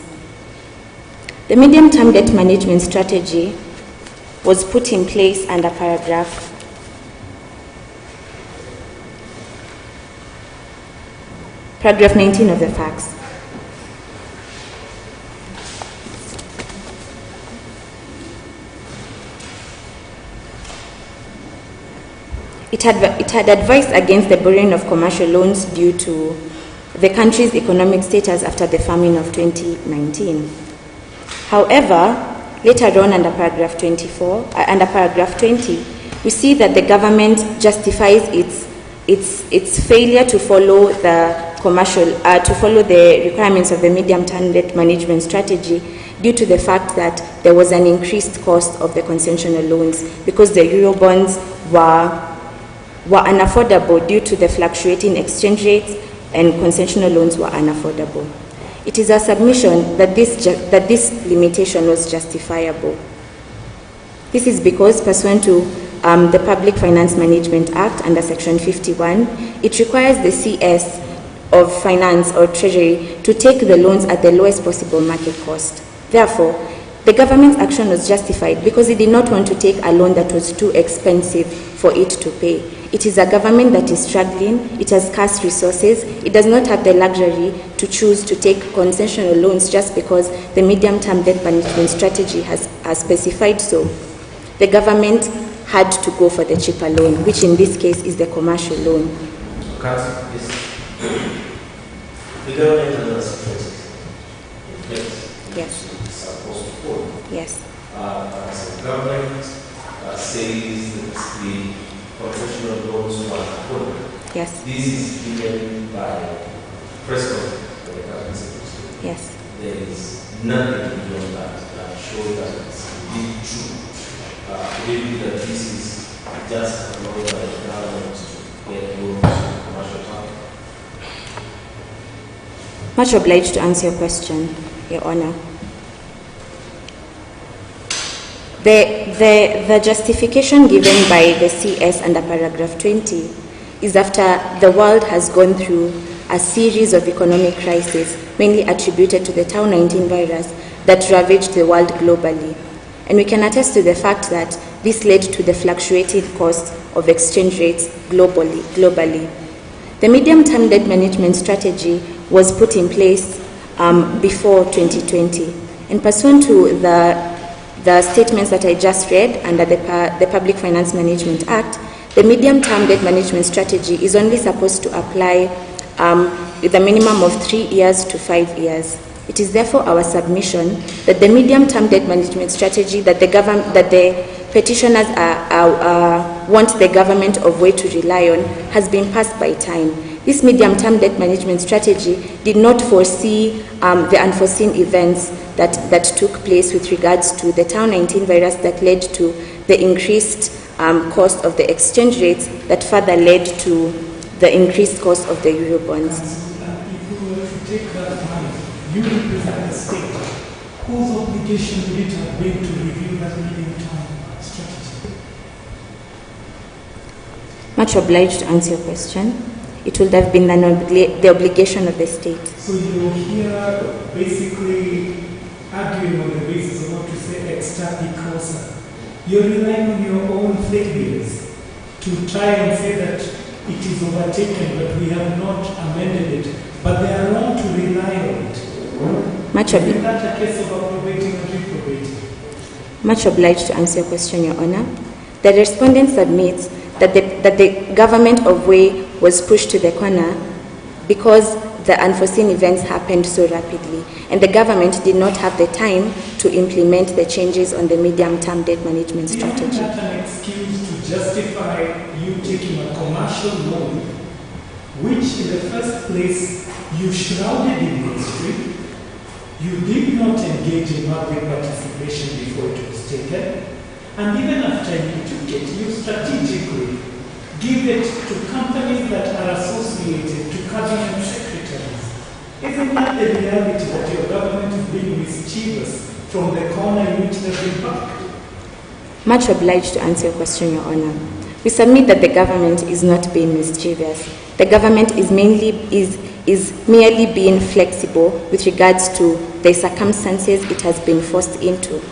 The medium-term debt management strategy was put in place under paragraph 19 of the facts. It had advised against the borrowing of commercial loans due to the country's economic status after the famine of 2019. However, later on under paragraph 20, we see that the government justifies its failure to follow the requirements of the medium-term debt management strategy due to the fact that there was an increased cost of the concessional loans because the Eurobonds were unaffordable due to the fluctuating exchange rates, and concessional loans were unaffordable. It is our submission that this limitation was justifiable. This is because, pursuant to the Public Finance Management Act under Section 51, it requires the CS of Finance or Treasury to take the loans at the lowest possible market cost. Therefore, the government's action was justified because it did not want to take a loan that was too expensive for it to pay. It is a government that is struggling, it has scarce resources, it does not have the luxury to choose to take concessional loans just because the medium-term debt management strategy has specified so. The government had to go for the cheaper loan, which in this case is the commercial loan.
The government has strategies in place.
Yes.
It's supposed to follow.
Yes.
So the government says that the concessional loans were affordable.
Yes.
This is given by President of the Akmcc.
Yes.
There is nothing beyond that that shows that it's indeed true. Maybe that this is just a law by the government to get loans to commercial target.
Much obliged to answer your question, Your Honor. The justification given by the CS under paragraph 20 is after the world has gone through a series of economic crises, mainly attributed to the Tau-19 virus that ravaged the world globally. And we can attest to the fact that this led to the fluctuating cost of exchange rates globally. The medium-term debt management strategy was put in place before 2020. And pursuant to the statements that I just read under the Public Finance Management Act, the medium-term debt management strategy is only supposed to apply with a minimum of 3 years to 5 years. It is therefore our submission that the medium-term debt management strategy that the petitioners want the government of way to rely on has been passed by time. This medium-term debt management strategy did not foresee the unforeseen events that took place with regards to the Tau-19 virus that led to the increased cost of the exchange rates that further led to the increased cost of the Eurobonds.
If we were to take that money, you represent the state. Whose obligation would it have been to review that medium-term strategy?
Much obliged to answer your question. It would have been the obligation of the state.
So you're here basically arguing on the basis of what you say extra picosa. You're relying on your own failures to try and say that it is overtaken, but we have not amended it. But they are wrong to rely on it.
Much
Is that a case of approbating or reprobating?
Much obliged to answer your question, Your Honor. The respondent submits that the government of Way was pushed to the corner because the unforeseen events happened so rapidly, and the government did not have the time to implement the changes on the medium-term debt management strategy.
Isn't that an excuse to justify you taking a commercial loan, which in the first place you shrouded in history? You did not engage in market participation before it was taken, and even after you took it, you strategically give it to companies that are associated to cabinet secretaries. Isn't that the reality that your government is being mischievous from the corner in which they've been backed?
Much obliged to answer your question, Your Honor. We submit that the government is not being mischievous. The government is merely being flexible with regards to the circumstances it has been forced into.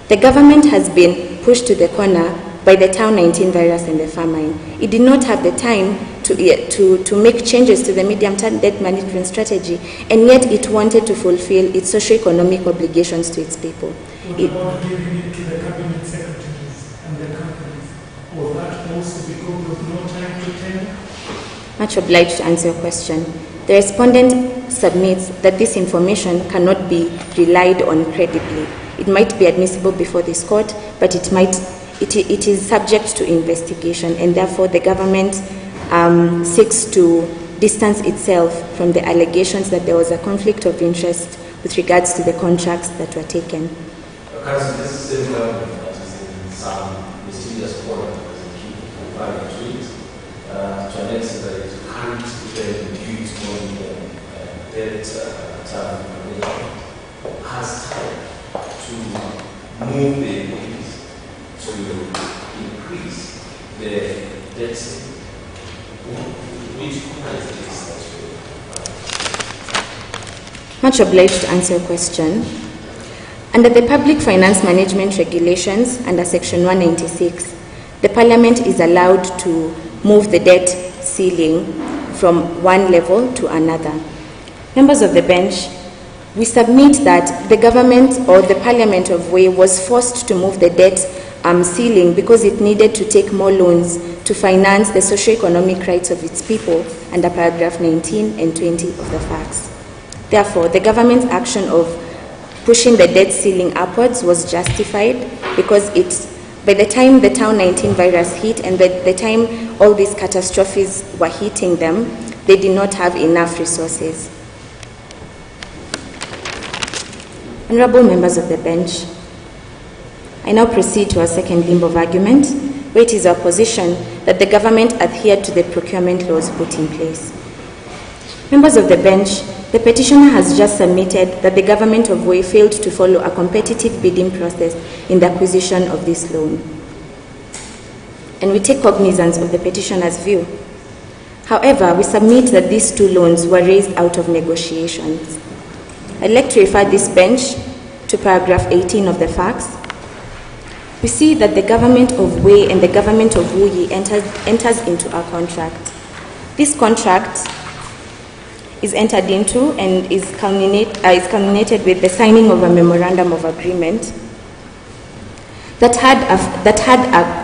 The government has been pushed to the corner by the Town 19 virus and the famine. It did not have the time to make changes to the medium-term debt management strategy, and yet it wanted to fulfill its socio-economic obligations to its people.
What about giving it to the cabinet secretaries and the companies? Was that also because of no time to tender?
Much obliged to answer your question. The respondent submits that this information cannot be relied on credibly. It might be admissible before this court, but it is subject to investigation, and therefore the government seeks to distance itself from the allegations that there was a conflict of interest with regards to the contracts that were taken.
Council, this is the same government that is in some mysterious corner as a key to private trees, to an extent that it can't impute on the debt has time to move the equities to increase the debt ceiling. Which corner is this?
Much obliged to answer your question. Under the Public Finance Management Regulations, under Section 196, the Parliament is allowed to move the debt ceiling from one level to another. Members of the bench, we submit that the government or the Parliament of Way was forced to move the debt ceiling because it needed to take more loans to finance the socio-economic rights of its people under paragraph 19 and 20 of the facts. Therefore, the government's action of pushing the debt ceiling upwards was justified because by the time the Town 19 virus hit and by the time all these catastrophes were hitting them, they did not have enough resources. Honorable members of the bench, I now proceed to our second limb of argument, where it is our position that the government adhered to the procurement laws put in place. Members of the bench, the petitioner has just submitted that the government of Way failed to follow a competitive bidding process in the acquisition of this loan. And we take cognizance of the petitioner's view. However, we submit that these two loans were raised out of negotiations. I'd like to refer this bench to paragraph 18 of the facts. We see that the government of Way and the government of Wuyi enters into a contract. This contract is entered into and is culminated with the signing of a memorandum of agreement that had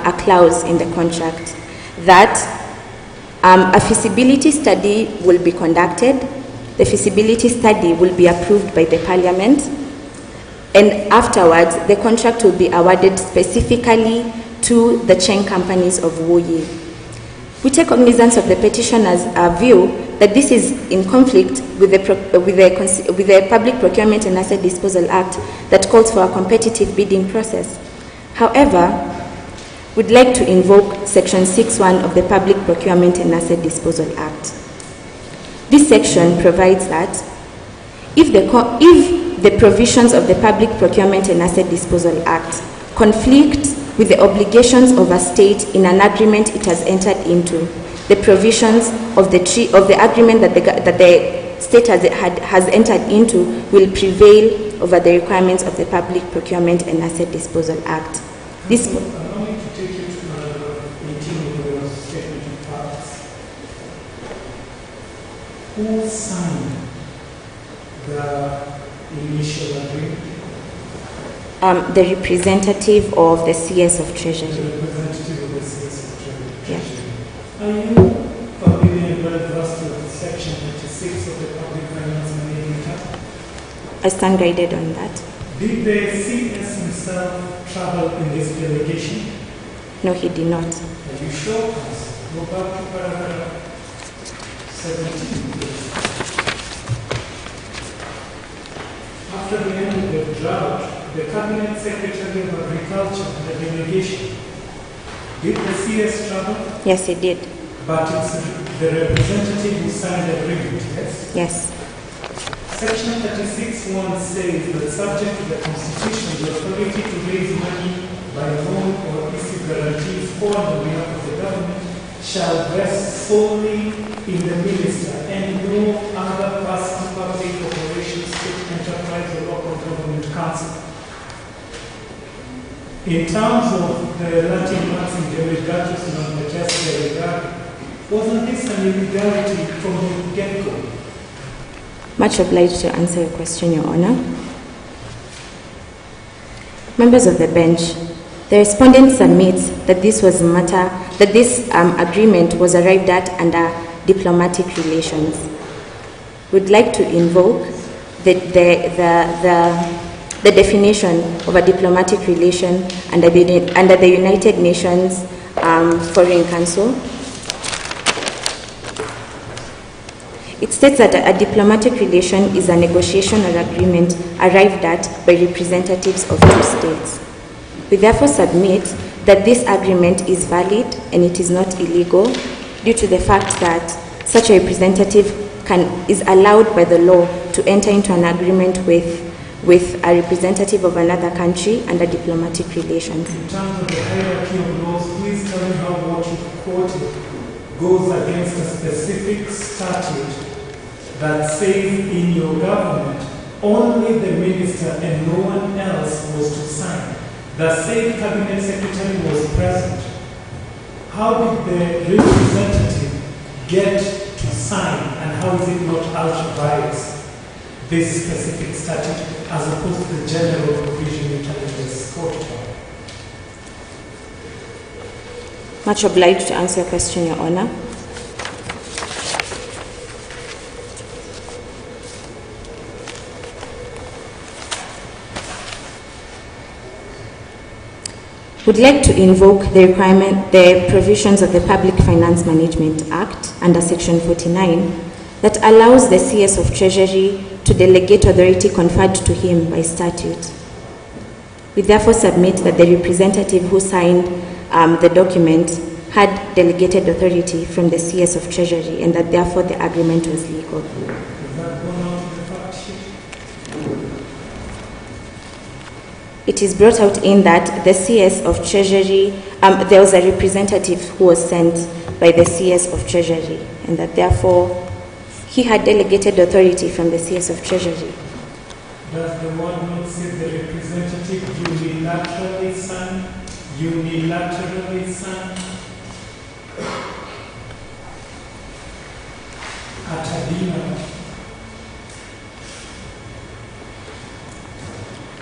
a clause in the contract that a feasibility study will be conducted. The feasibility study will be approved by the Parliament, and afterwards the contract will be awarded specifically to the chain companies of Wuyi. We take cognizance of the petitioner's view that this is in conflict with the Public Procurement and Asset Disposal Act that calls for a competitive bidding process. However, we'd like to invoke Section 6(1) of the Public Procurement and Asset Disposal Act. This section provides that if the provisions of the Public Procurement and Asset Disposal Act conflict with the obligations of a state in an agreement it has entered into, the provisions of the agreement that the state has entered into will prevail over the requirements of the Public Procurement and Asset Disposal Act. This
Allow me to take you to 18 of your statement of facts. Who signed the initial agreement?
The representative of the CS of Treasury.
The representative of the CS of Treasury.
Yes.
Are you familiar and well-versed with Section 36 of the Public Finance Management Act?
I stand guided on that.
Did the CS himself travel in this delegation?
No, he did not.
Are you sure? Go back to paragraph 17. After the end of the drought, the Cabinet Secretary of Agriculture and the delegation, did the CS travel?
Yes, he did.
But it's the representative who signed the agreement, yes?
Yes.
Section 36(1) says that subject to the Constitution, the authority to raise money by loan or issue guarantees for on behalf of the government shall rest solely in the minister and no other person, public corporation, state enterprise, or local government council. In terms of the Latin Latin delegatus non potest delegati, wasn't this an illegality from the get-go?
Much obliged to answer your question, Your Honor. Members of the bench, the respondent submits that this agreement was arrived at under diplomatic relations. We'd like to invoke the definition of a diplomatic relation under the United Nations Foreign Council. It states that a diplomatic relation is a negotiation or agreement arrived at by representatives of two states. We therefore submit that this agreement is valid and it is not illegal due to the fact that such a representative is allowed by the law to enter into an agreement with a representative of another country under diplomatic relations.
In terms of the hierarchy of laws, please tell me how what you quoted goes against a specific statute that says in your government only the minister and no one else was to sign. The said cabinet secretary was present. How did the representative get to sign, and how is it not ultra-biased, this specific statute, as opposed to the general provision intelligence protocol?
Much obliged to answer your question, Your Honor. Would like to invoke the provisions of the Public Finance Management Act under Section 49 that allows the CS of Treasury to delegate authority conferred to him by statute. We therefore submit that the representative who signed the document had delegated authority from the CS of Treasury and that therefore the agreement was legal. It is brought out in that the CS of Treasury, there was a representative who was sent by the CS of Treasury, and that therefore he had delegated authority from the CS of Treasury.
Does the one not say the representative unilaterally signed? At a dinner?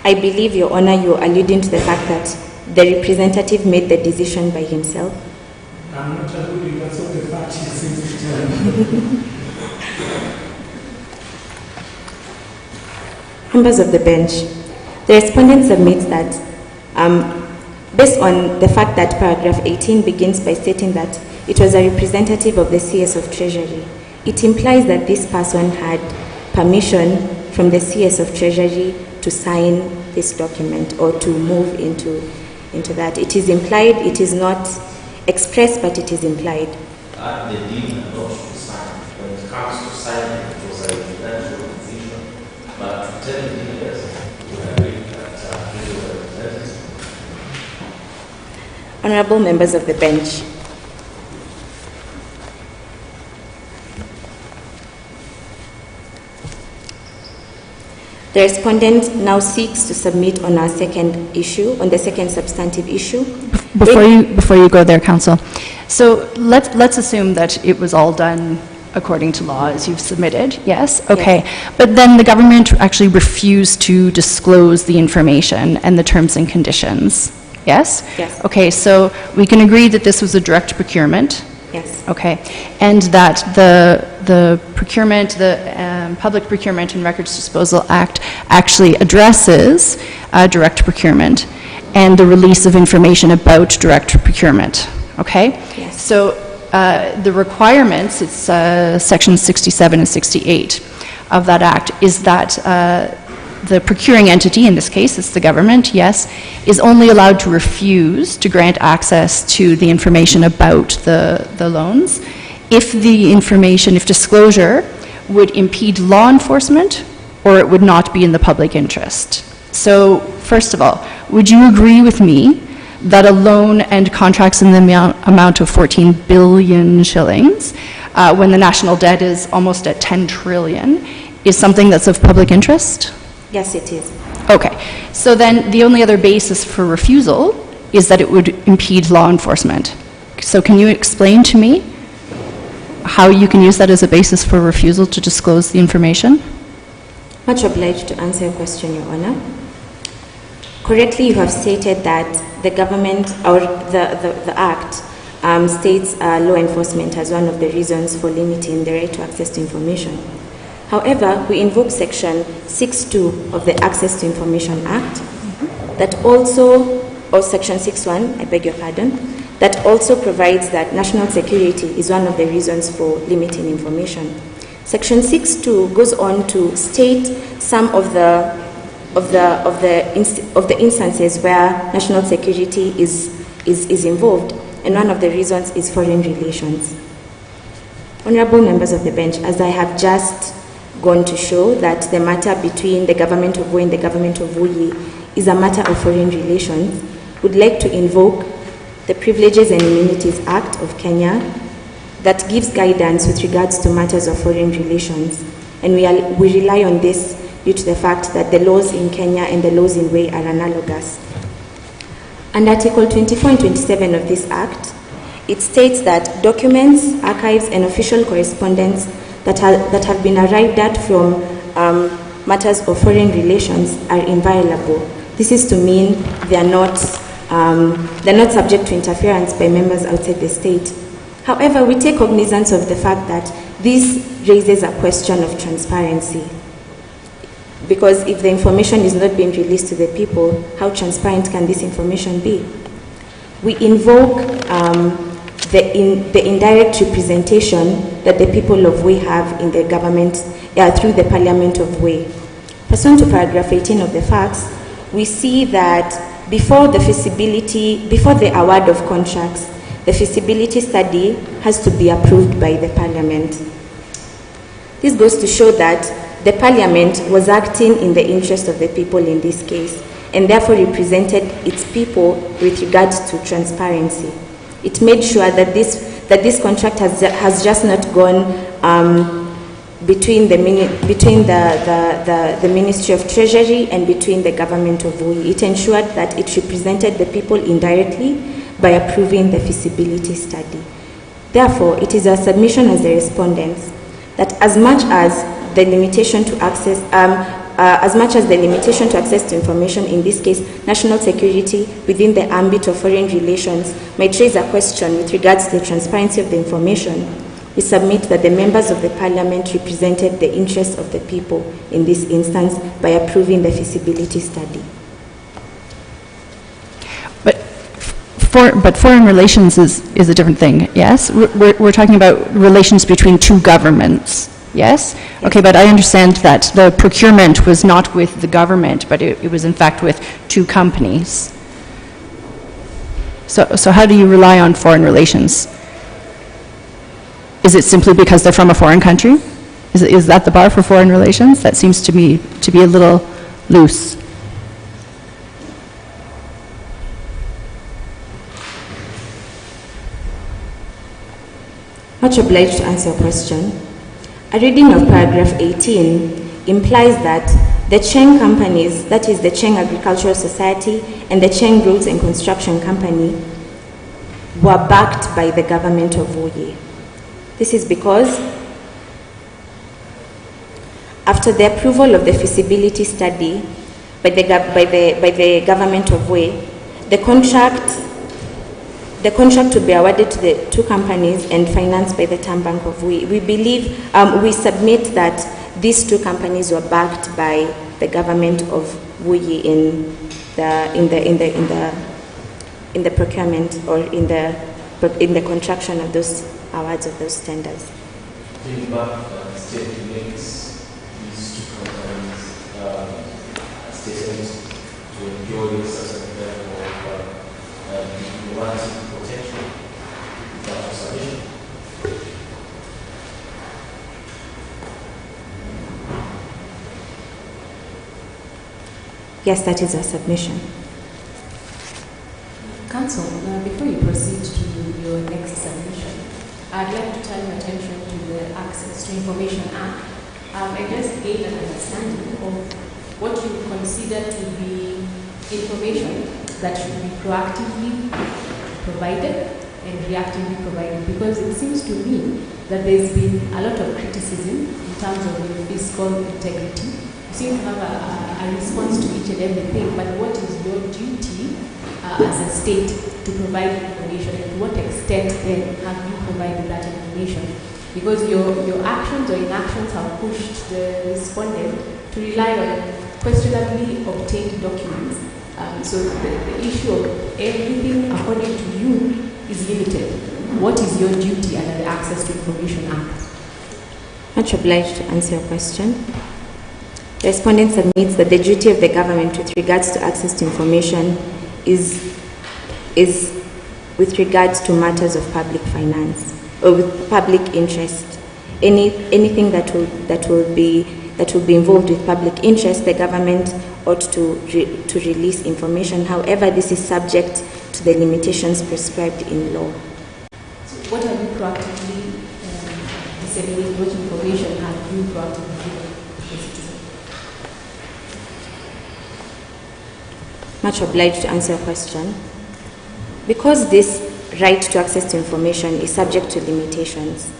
I believe, Your Honor, you are alluding to the fact that the representative made the decision by himself.
I'm not alluding, that's what the fact seems to tell me.
Members of the bench, the respondent submits that based on the fact that paragraph 18 begins by stating that it was a representative of the CS of Treasury, it implies that this person had permission from the CS of Treasury to sign this document or to move into that. It is implied, it is not expressed, but it is implied.
They did not to sign. When it comes to signing, it was a residential decision. But to tell the yes, we agree that it was a residential.
Honorable members of the bench, the respondent now seeks to submit on our second issue, on the second substantive issue.
Before you go there, counsel. So let's assume that it was all done according to law as you've submitted, yes? Okay.
Yes.
But then the government actually refused to disclose the information and the terms and conditions, yes?
Yes.
Okay, so we can agree that this was a direct procurement.
Yes.
Okay, and that the procurement, the Public Procurement and Records Disposal Act actually addresses direct procurement and the release of information about direct procurement. Okay?
Yes.
So the requirements, it's section 67 and 68 of that act, is that the procuring entity, in this case it's the government, yes, is only allowed to refuse to grant access to the information about the loans if the information, if disclosure would impede law enforcement or it would not be in the public interest. So, first of all, would you agree with me that a loan and contracts in the amount of 14 billion shillings, when the national debt is almost at 10 trillion, is something that's of public interest?
Yes, it is.
Okay, so then the only other basis for refusal is that it would impede law enforcement. So can you explain to me how you can use that as a basis for refusal to disclose the information?
Much obliged to answer your question, Your Honor. Correctly, you have stated that the government or the Act states law enforcement as one of the reasons for limiting the right to access to information. However, we invoke Section 6.2 of the Access to Information Act that also, or Section 6.1, I beg your pardon, that also provides that national security is one of the reasons for limiting information. Section 6.2 goes on to state some of the instances where national security is involved, and one of the reasons is foreign relations. Honorable members of the bench, as I have just gone to show that the matter between the government of Voi and the government of Wuyi is a matter of foreign relations, would like to invoke the Privileges and Immunities Act of Kenya that gives guidance with regards to matters of foreign relations. And we rely on this due to the fact that the laws in Kenya and the laws in Voi are analogous. And Article 24 and 27 of this Act, it states that documents, archives, and official correspondence that have been arrived at from matters of foreign relations are inviolable. This is to mean they're not subject to interference by members outside the state. However, we take cognizance of the fact that this raises a question of transparency. Because if the information is not being released to the people, how transparent can this information be? We invoke the indirect representation that the people of Voi have in the government through the Parliament of Voi. Pursuant to paragraph 18 of the facts, we see that before the award of contracts, the feasibility study has to be approved by the Parliament. This goes to show that the Parliament was acting in the interest of the people in this case, and therefore represented its people with regards to transparency. It made sure that this contract has just not gone between the Ministry of Treasury and between the government of Voi. It ensured that it represented the people indirectly by approving the feasibility study. Therefore, it is our submission as the respondents that as much as the limitation to access to information, in this case, national security within the ambit of foreign relations, might raise a question with regards to the transparency of the information, we submit that the members of the Parliament represented the interests of the people in this instance by approving the feasibility study.
But foreign relations is a different thing, yes? We're talking about relations between two governments, yes? Okay, but I understand that the procurement was not with the government, but it was in fact with two companies. So how do you rely on foreign relations? Is it simply because they're from a foreign country? Is that the bar for foreign relations? That seems to me to be a little loose.
Much obliged to answer your question. A reading of paragraph 18 implies that the Cheng companies, that is the Cheng Agricultural Society and the Cheng Roads and Construction Company, were backed by the government of Voi. This is because after the approval of the feasibility study by the government of Voi, the contract to be awarded to the two companies and financed by the Term Bank of Voi. We believe, we submit that these two companies were backed by the government of Voi in the procurement or in the construction of those awards of those tenders.
The bank state makes these two companies statements to enjoy certain level of diplomatic protection. Is that your submission?
Yes, that is our submission.
Counsel, before you proceed to your next submission, I'd like to turn your attention to the Access to Information Act. I just gained an understanding of what you consider considered to be information that should be proactively provided and reactively provided? Because it seems to me that there's been a lot of criticism in terms of your fiscal integrity. You seem to have a response to each and everything, but what is your duty as a state to provide information, and to what extent then have you provided that information? Because your actions or inactions have pushed the respondent to rely on questionably obtained documents. So the issue of everything according to you is limited. What is your duty under the Access to Information Act?
Much obliged to answer your question. The respondent admits that the duty of the government with regards to access to information is with regards to matters of public finance or with public interest. Anything that will be involved with public interest, the government ought to release information. However, this is subject to the limitations prescribed in law.
So what have you proactively disseminated? What information have you proactively given the citizen?
Much obliged to answer your question. Because this right to access to information is subject to limitations,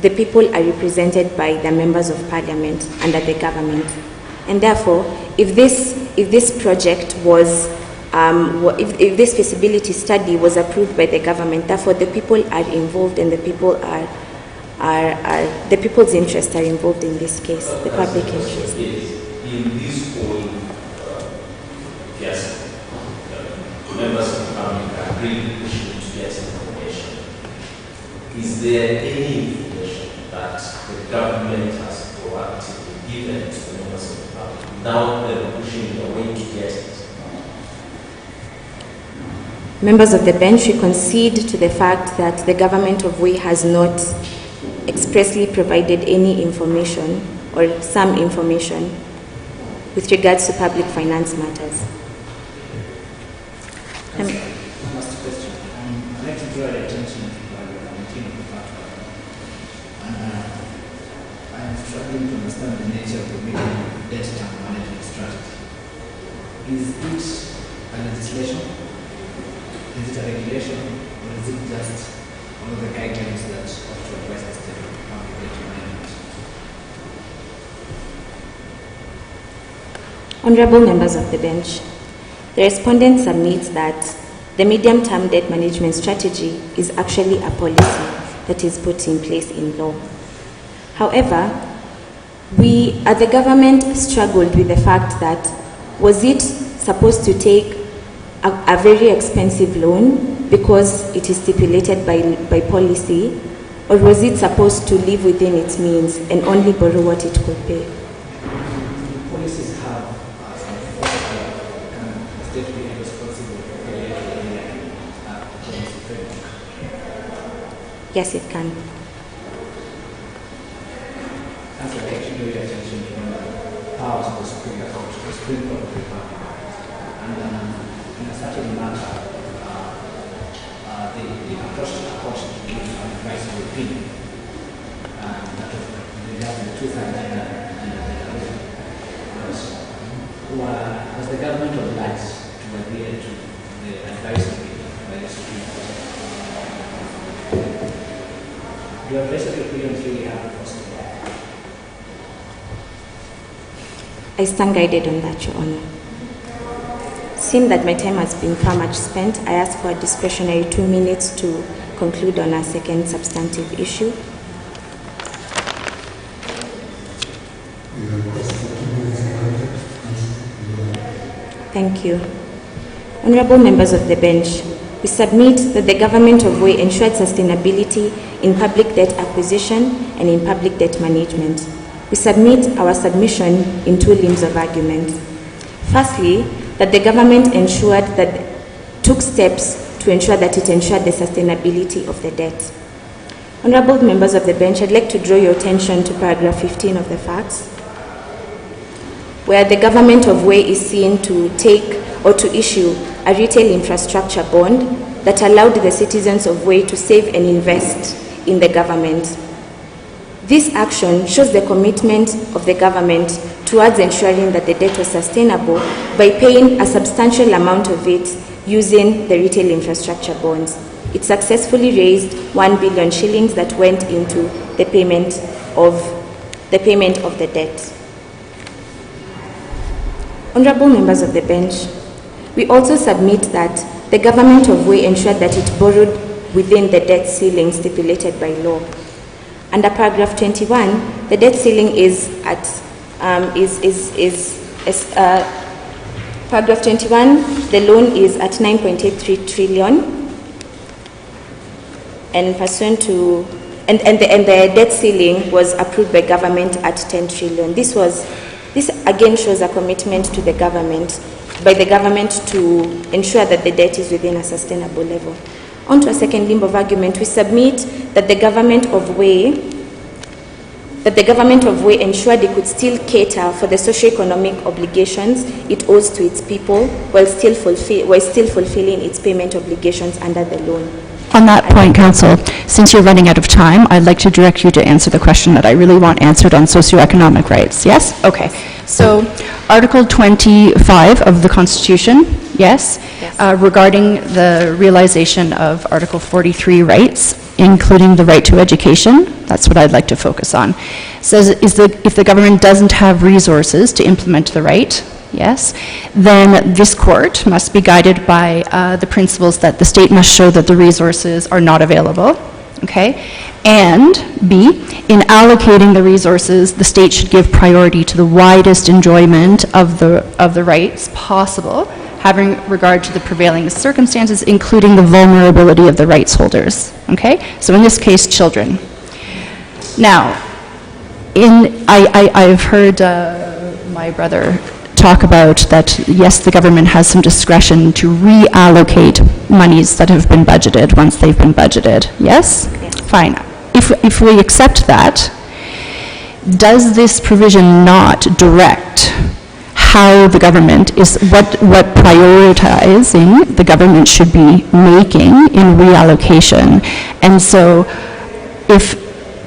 the people are represented by the members of parliament under the government. And therefore, if this project was, if this feasibility study was approved by the government, therefore the people are involved, and the people the people's interests are involved in this case, the public interest.
In this whole yes, members of the public are really pushing to get information. Is there any information that the government has proactively given to the members of the public without them pushing the way to get it?
Members of the bench, we concede to the fact that the government of Way has not expressly provided any information or some information with regards to public finance matters.
Last question. I'd like to draw your attention to paragraph 19 of the fatwa. I am struggling to understand the nature of the medium debt term management strategy. Is it a legislation? Is it a regulation? Or is it just one of the guidelines that ought to advise the state of public debt management?
Honorable members of the bench, the respondent submits that the medium-term debt management strategy is actually a policy that is put in place in law. However, we as the government struggled with the fact that was it supposed to take a very expensive loan because it is stipulated by policy, or was it supposed to live within its means and only borrow what it could pay?
Policies have the state being responsible for the policy framework.
Yes, it can.
That's what I should do your attention to the powers of the Supreme Court, the Supreme Court of the Republic. And in a certain matter, the approach to the court to give an advisory opinion. That was regarding the 2009 declaration. Was the government obliged to adhere to the advisory by the Supreme Court? Do advisory opinions really have force?
I stand guided on that, Your Honor. Seeing that my time has been far much spent, I ask for a discretionary 2 minutes to conclude on our second substantive issue. Thank you. Honorable members of the bench, we submit that the government of Way ensured sustainability in public debt acquisition and in public debt management. We submit our submission in 2 limbs of argument. Firstly, that the government took steps to ensure that it ensured the sustainability of the debt. Honorable members of the bench, I'd like to draw your attention to paragraph 15 of the facts, where the government of Way is seen to take or to issue a retail infrastructure bond that allowed the citizens of Way to save and invest in the government. This action shows the commitment of the government towards ensuring that the debt was sustainable by paying a substantial amount of it using the retail infrastructure bonds. It successfully raised 1 billion shillings that went into the payment of the debt. Honorable members of the bench, we also submit that the government of Way ensured that it borrowed within the debt ceiling stipulated by law. Under paragraph 21, the debt ceiling is at paragraph 21, the loan is at 9.83 trillion, and pursuant to and the debt ceiling was approved by government at 10 trillion. This again shows a commitment to the government, by the government, to ensure that the debt is within a sustainable level. On to a second limb of argument, we submit that the government of Way ensured it could still cater for the socio-economic obligations it owes to its people while still fulfilling its payment obligations under the loan.
On that point, Council, since you're running out of time, I'd like to direct you to answer the question that I really want answered on socio-economic rights. Yes? Okay. So, Article 25 of the Constitution, yes? Regarding the realization of Article 43 rights, including the right to education, that's what I'd like to focus on. It says if the government doesn't have resources to implement the right, yes, then this court must be guided by the principles that the state must show that the resources are not available, okay? And B, in allocating the resources, the state should give priority to the widest enjoyment of the rights possible, having regard to the prevailing circumstances, including the vulnerability of the rights holders, okay? So in this case, children. Now, I've heard my brother talk about that, yes, the government has some discretion to reallocate monies that have been budgeted once they've been budgeted. Yes? Fine. If we accept that, does this provision not direct how the government is, what prioritizing the government should be making in reallocation? And so if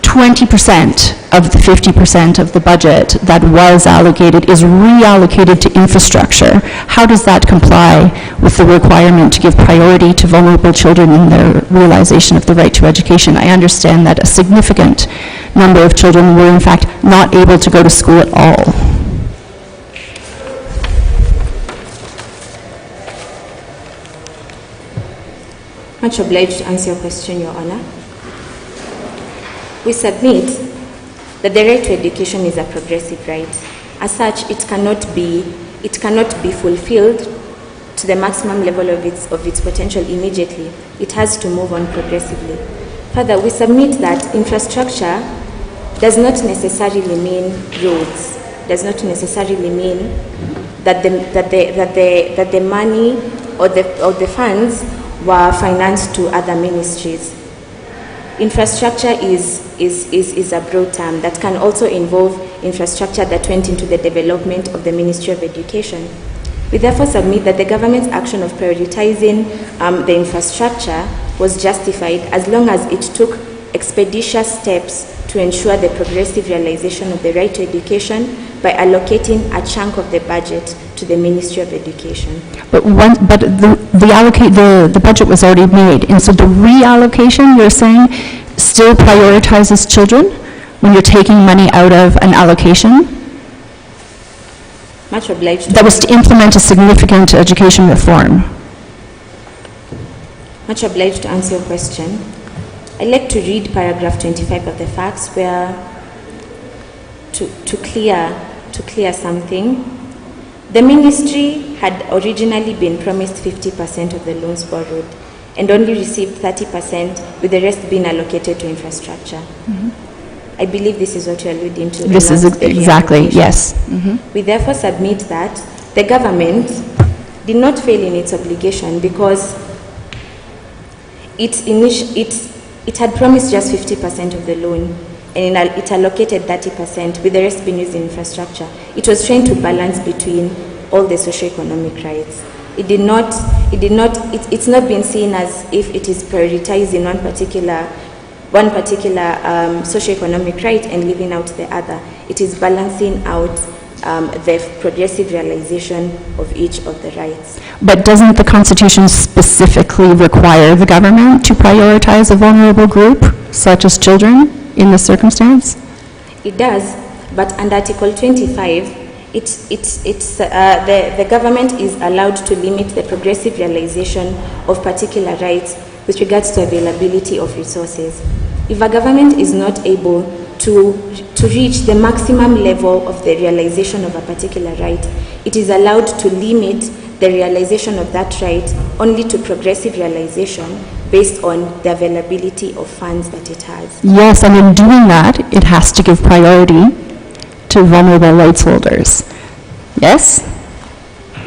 20% of the 50% of the budget that was allocated is reallocated to infrastructure, how does that comply with the requirement to give priority to vulnerable children in their realization of the right to education? I understand that a significant number of children were in fact not able to go to school at all.
Much obliged to answer your question, Your Honor. We submit that the right to education is a progressive right. As such, it cannot be fulfilled to the maximum level of its potential immediately. It has to move on progressively. Further, we submit that infrastructure does not necessarily mean roads, does not necessarily mean that the money or the funds were financed to other ministries. Infrastructure is a broad term that can also involve infrastructure that went into the development of the Ministry of Education. We therefore submit that the government's action of prioritizing the infrastructure was justified as long as it took expeditious steps to ensure the progressive realization of the right to education by allocating a chunk of the budget to the Ministry of Education.
But the budget was already made, and so the reallocation, you're saying, still prioritizes children when you're taking money out of an allocation?
Much obliged.
That was to implement a significant education reform.
Much obliged to answer your question. I'd like to read paragraph 25 of the facts where, to clear something, the ministry had originally been promised 50% of the loans borrowed and only received 30%, with the rest being allocated to infrastructure. Mm-hmm. I believe this is what you're alluding to.
This is exactly, yes. Mm-hmm.
We therefore submit that the government did not fail in its obligation because it had promised just 50% of the loan, and it allocated 30%, with the rest being used in infrastructure. It was trying to balance between all the socio-economic rights. It's not been seen as if it is prioritizing one particular one particular socio-economic right and leaving out the other. It is balancing out the progressive realization of each of the rights.
But doesn't the Constitution specifically require the government to prioritize a vulnerable group, such as children, in this circumstance?
It does, but under Article 25, the government is allowed to limit the progressive realization of particular rights with regards to availability of resources. If a government is not able to reach the maximum level of the realization of a particular right, it is allowed to limit the realization of that right only to progressive realization based on the availability of funds that it has.
Yes, and in doing that, it has to give priority to vulnerable rights holders. Yes?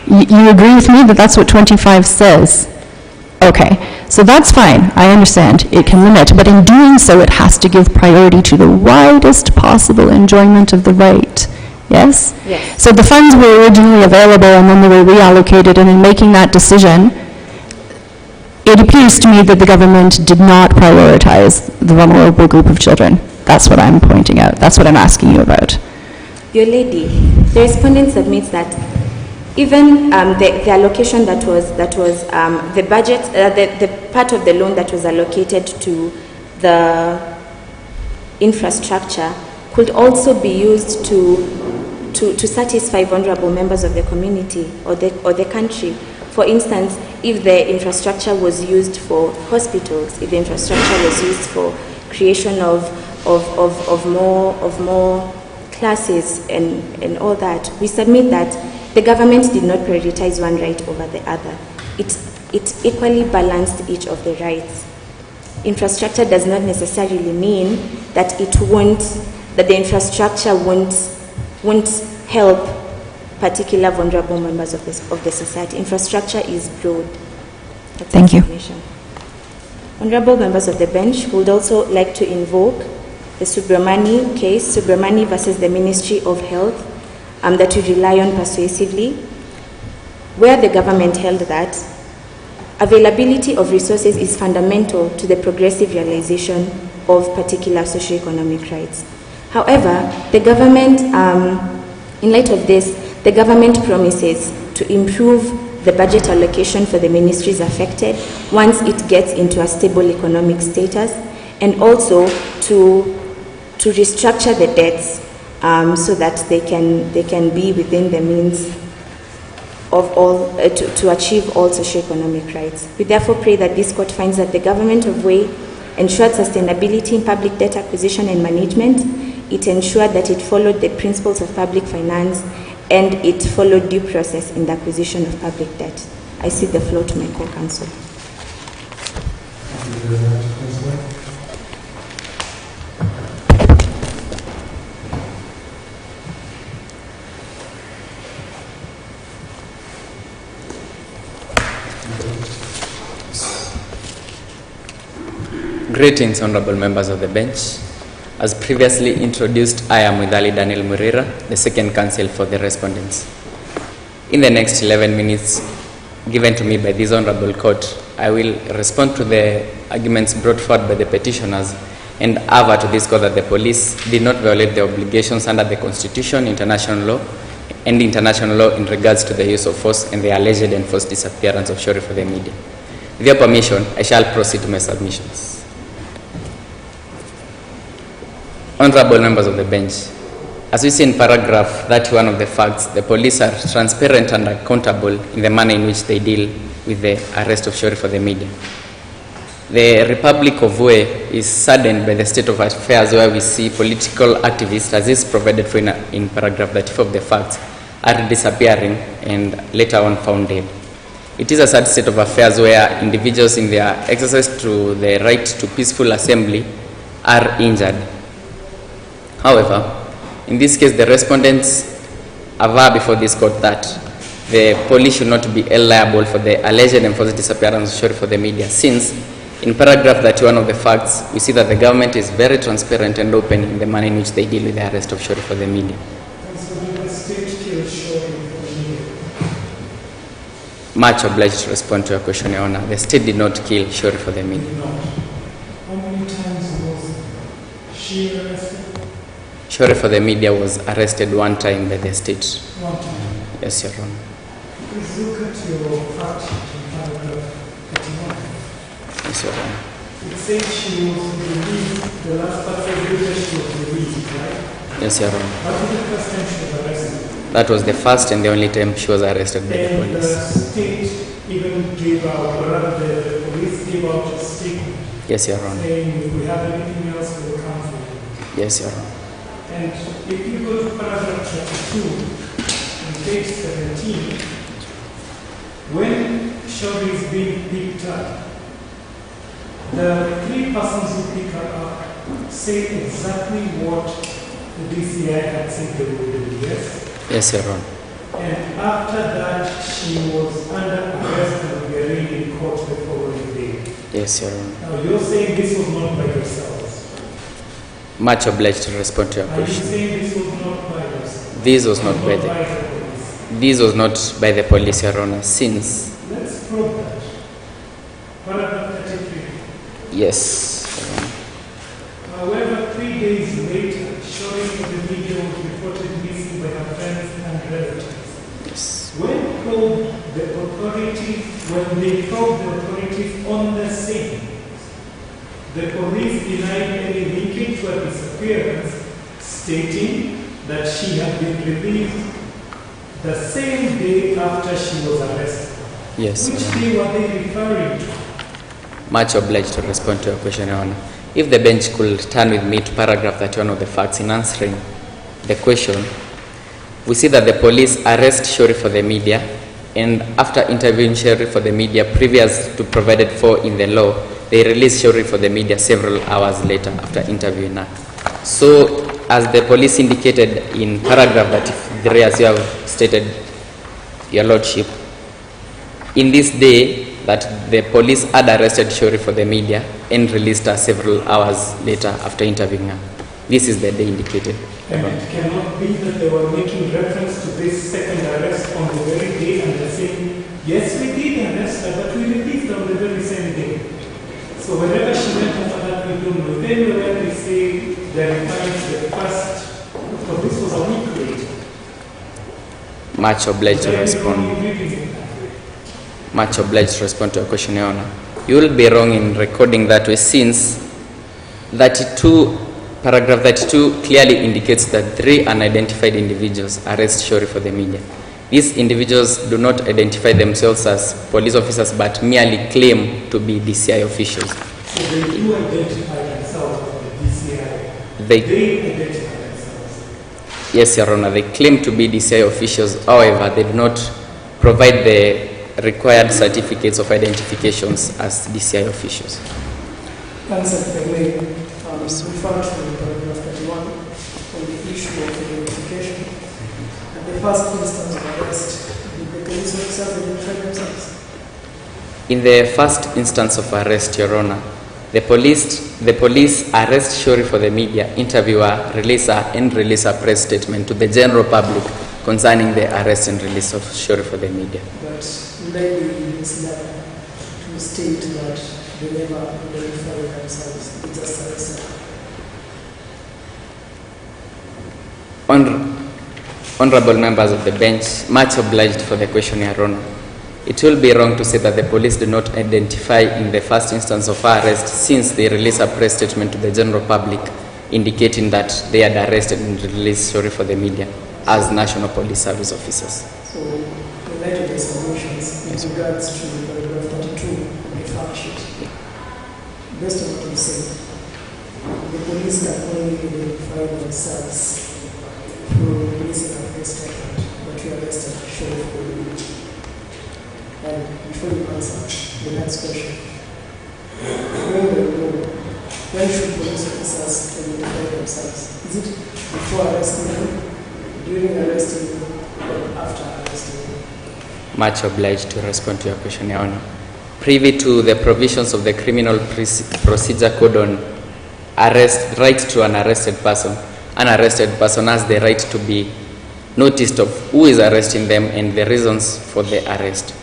You agree with me that that's what 25 says? Okay, so that's fine. I understand. It can limit, but in doing so, it has to give priority to the widest possible enjoyment of the right. Yes?
Yes.
So the funds were originally available and then they were reallocated, and in making that decision, it appears to me that the government did not prioritize the vulnerable group of children. That's what I'm pointing out. That's what I'm asking you about.
Your lady, the respondent submits that even the allocation that was the budget, the part of the loan that was allocated to the infrastructure could also be used to satisfy vulnerable members of the community or the country. For instance, if the infrastructure was used for hospitals, if the infrastructure was used for creation of more classes and all that, we submit that the government did not prioritize one right over the other. It equally balanced each of the rights. Infrastructure does not necessarily mean that the infrastructure won't help particular vulnerable members of the society. Infrastructure is broad. That's
Thank you.
Honorable members of the bench would also like to invoke the Subramani case, Subramani versus the Ministry of Health, that we rely on persuasively, where the government held that availability of resources is fundamental to the progressive realization of particular socio-economic rights. However, the government, in light of this, the government promises to improve the budget allocation for the ministries affected once it gets into a stable economic status, and also to restructure the debts so that they can be within the means of all to achieve all socio-economic rights. We therefore pray that this court finds that the government of Way ensured sustainability in public debt acquisition and management. It ensured that it followed the principles of public finance, and it followed due process in the acquisition of public debt. I cede the floor to my co-counsel.
Thank you very much, Councillor.
Greetings, honorable members of the bench. As previously introduced, I am Widhali Daniel Murira, the second counsel for the respondents. In the next 11 minutes given to me by this honorable court, I will respond to the arguments brought forward by the petitioners and aver to this court that the police did not violate the obligations under the Constitution, international law, and international law in regards to the use of force and the alleged enforced disappearance of Shori for the media. With your permission, I shall proceed to my submissions. Honorable members of the bench, as we see in paragraph 31 of the facts, the police are transparent and accountable in the manner in which they deal with the arrest of Shori for the media. The Republic of Way is saddened by the state of affairs where we see political activists, as is provided for in paragraph 34 of the facts, are disappearing and later on found dead. It is a sad state of affairs where individuals in their exercise to the right to peaceful assembly are injured. However, in this case, the respondents aver before this court that the police should not be held liable for the alleged enforced disappearance of Shori for the media, since in paragraph 31 of the facts, we see that the government is very transparent and open in the manner in which they deal with the arrest of Shori for the media.
So the state kills Shori for the media.
Much obliged to respond to your question, Your Honor. The state did not kill Shori for the media.
How many times was she arrested?
Shorey for the media was arrested one time by the state.
One time.
Yes, Your Honor.
Please look at your fact sheet in paragraph 31.
Yes, Your Honor.
It says she was released, the last part of the she was released, right?
Yes, Your Honor.
That was the first time she was arrested.
That was the first and the only time she was arrested by the
And the
police.
state even gave out, or rather the police gave out a statement
Yes, Your Honor.
saying if we have anything else, we will come for you.
Yes, Your Honor.
And if you go to paragraph 32, on page 17, when Shorey is being picked up, the three persons who pick her up say exactly what the DCI had said they would do, yes?
Yes, Your Honor.
And after that, she was under arrest and we arraigned in court the following day.
Yes, Your Honor.
Now, you're saying this was not by yourselves.
Much obliged to respond to your
Are you
question.
saying this was not by yourselves?
This was not by
by
the
police?
this was not by the police, Your Honor, since
Let's probe that. Paragraph 33.
yes, Your Honor.
However, 3 days later, Shorey in the media was reported missing by her friends and relatives.
Yes.
When they probed the authorities on the scene, the police denied any linkage to her disappearance, stating that she had been released the same day after she was arrested.
Yes,
Which
Your Honor.
day were they referring to?
Much obliged to respond to your question, Your Honor. If the bench could turn with me to paragraph 31 of the facts in answering the question, we see that the police arrest Shorey for the media, and after interviewing Shorey for the media previous to provided for in the law, they released Shorey for the media several hours later after interviewing her. So, as the police indicated in paragraph 33, as you have stated, Your Lordship, in this day that the police had arrested Shorey for the media and released her several hours later after interviewing her. This is the day indicated.
And it cannot be that they were making reference to this second arrest on the very day and they're saying, yes, we did arrest her, but we released her on the very same day. So whenever she went after that, we don't know. Then when we say they're referring to the first, because this was a week later.
Much obliged to
Then
respond.
you reading it.
Much obliged to respond to your question, Your Honor. You will be wrong in recording that way, since paragraph 32 clearly indicates that 3 unidentified individuals arrest Shorey for the media. These individuals do not identify themselves as police officers but merely claim to be DCI officials.
So they do identify themselves as the DCI.
They
identify themselves.
Yes, Your Honor, they claim to be DCI officials, however, they do not provide the required certificates of identifications as DCI officials.
Answer if I may, refer to paragraph 31 on the issue of identification. At the first instance of arrest, did the police officers identify themselves?
In the first instance of arrest, Your Honor, the police arrest Shorey for the media, interview her, release her, and release a press statement to the general public concerning the arrest and release of Shorey for the media.
But would I be misled to state that they never identified themselves, they just arrested?
Honorable members of the bench, much obliged for the question, Your Honor. It will be wrong to say that the police do not identify in the first instance of our arrest, since they release a press statement to the general public indicating that they had arrested and released Shorey for the media as National Police Service officers.
So, in light of the submissions in regards to paragraph 32 of the fact sheet, based on what you said, the police can only identify themselves through releasing a press statement that you arrested Shorey for the media. And before you answer the next question, when should police officers identify themselves? Is it before arresting them, during arresting them, or after arresting them?
Much obliged to respond to your question, Your Honor. Privy to the provisions of the Criminal Procedure Code on right to an arrested person has the right to be noticed of who is arresting them and the reasons for the arrest.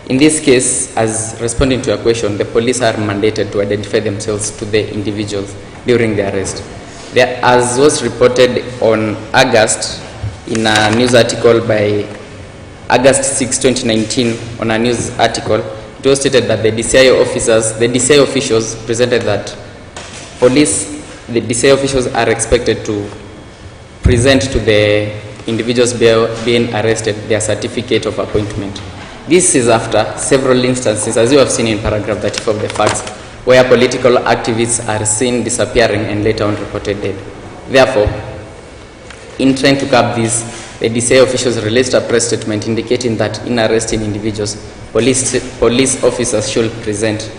In this case, as responding to your question, the police are mandated to identify themselves to the individuals during the arrest. There, as was reported on August in a news article by August 6, 2019, on a news article, it was stated that the DCI officials presented that the DCI officials are expected to present to the individuals being arrested their certificate of appointment. This is after several instances, as you have seen in paragraph 34 of the facts, where political activists are seen disappearing and later on reported dead. Therefore, in trying to curb this, the DCI officials released a press statement indicating that in arresting individuals, police officers should present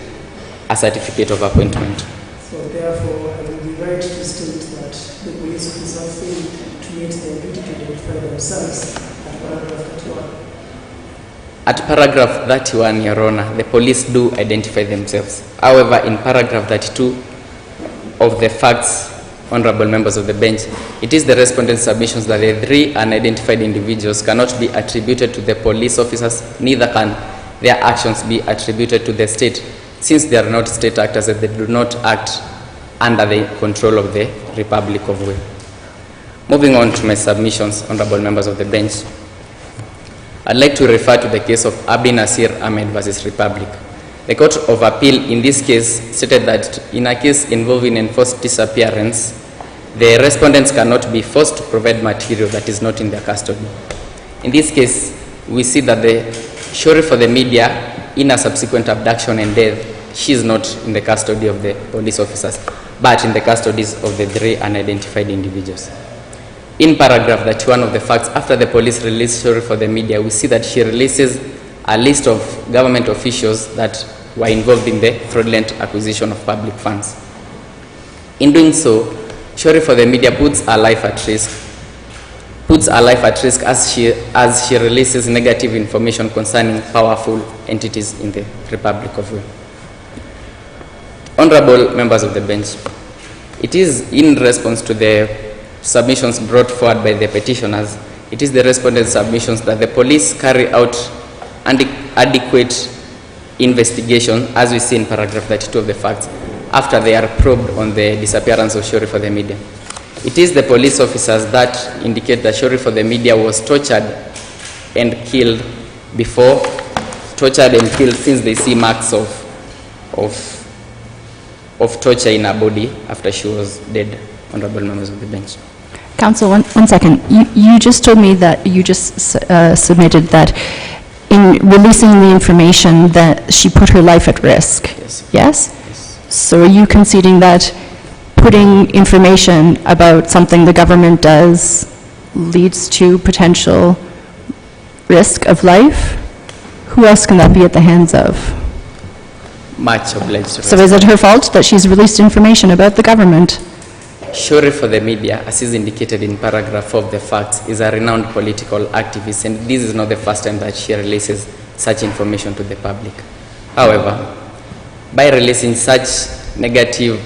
a certificate of appointment.
So therefore, I will be right to state that the police officers failed to meet their duty to identify themselves at paragraph 31.
At paragraph 31, Your Honor, the police do identify themselves. However, in paragraph 32 of the facts, honorable members of the bench, it is the respondent's submissions that the three unidentified individuals cannot be attributed to the police officers, neither can their actions be attributed to the state, since they are not state actors and they do not act under the control of the Republic of Wales. Moving on to my submissions, honorable members of the bench, I'd like to refer to the case of Abdi Nasir Ahmed versus Republic. The Court of Appeal in this case stated that in a case involving enforced disappearance, the respondents cannot be forced to provide material that is not in their custody. In this case, we see that the shorty for the media, in a subsequent abduction and death, she is not in the custody of the police officers, but in the custodies of the three unidentified individuals. In paragraph 31 of the facts, after the police released shorty for the media, we see that she releases a list of government officials that were involved in the fraudulent acquisition of public funds. In doing so, shorty for the media puts her life at risk as she releases negative information concerning powerful entities in the Republic of Wales. Honorable members of the bench, it is in response to the submissions brought forward by the petitioners, it is the respondent's submissions that the police carry out adequate investigation, as we see in paragraph 32 of the facts, after they are probed on the disappearance of shorty for the media. It is the police officers that indicate that shorty for the media was tortured and killed since they see marks of torture in her body after she was dead. Honorable members of the bench.
Counsel, one second. You just told me that you just submitted that in releasing the information that she put her life at risk.
Yes.
Yes? So are you conceding that putting information about something the government does leads to potential risk of life? Who else can that be at the hands of?
Much obliged.
So is it her fault that she's released information about the government?
Shorty for the media, as is indicated in paragraph 4 of the facts, is a renowned political activist, and this is not the first time that she releases such information to the public. However, by releasing such negative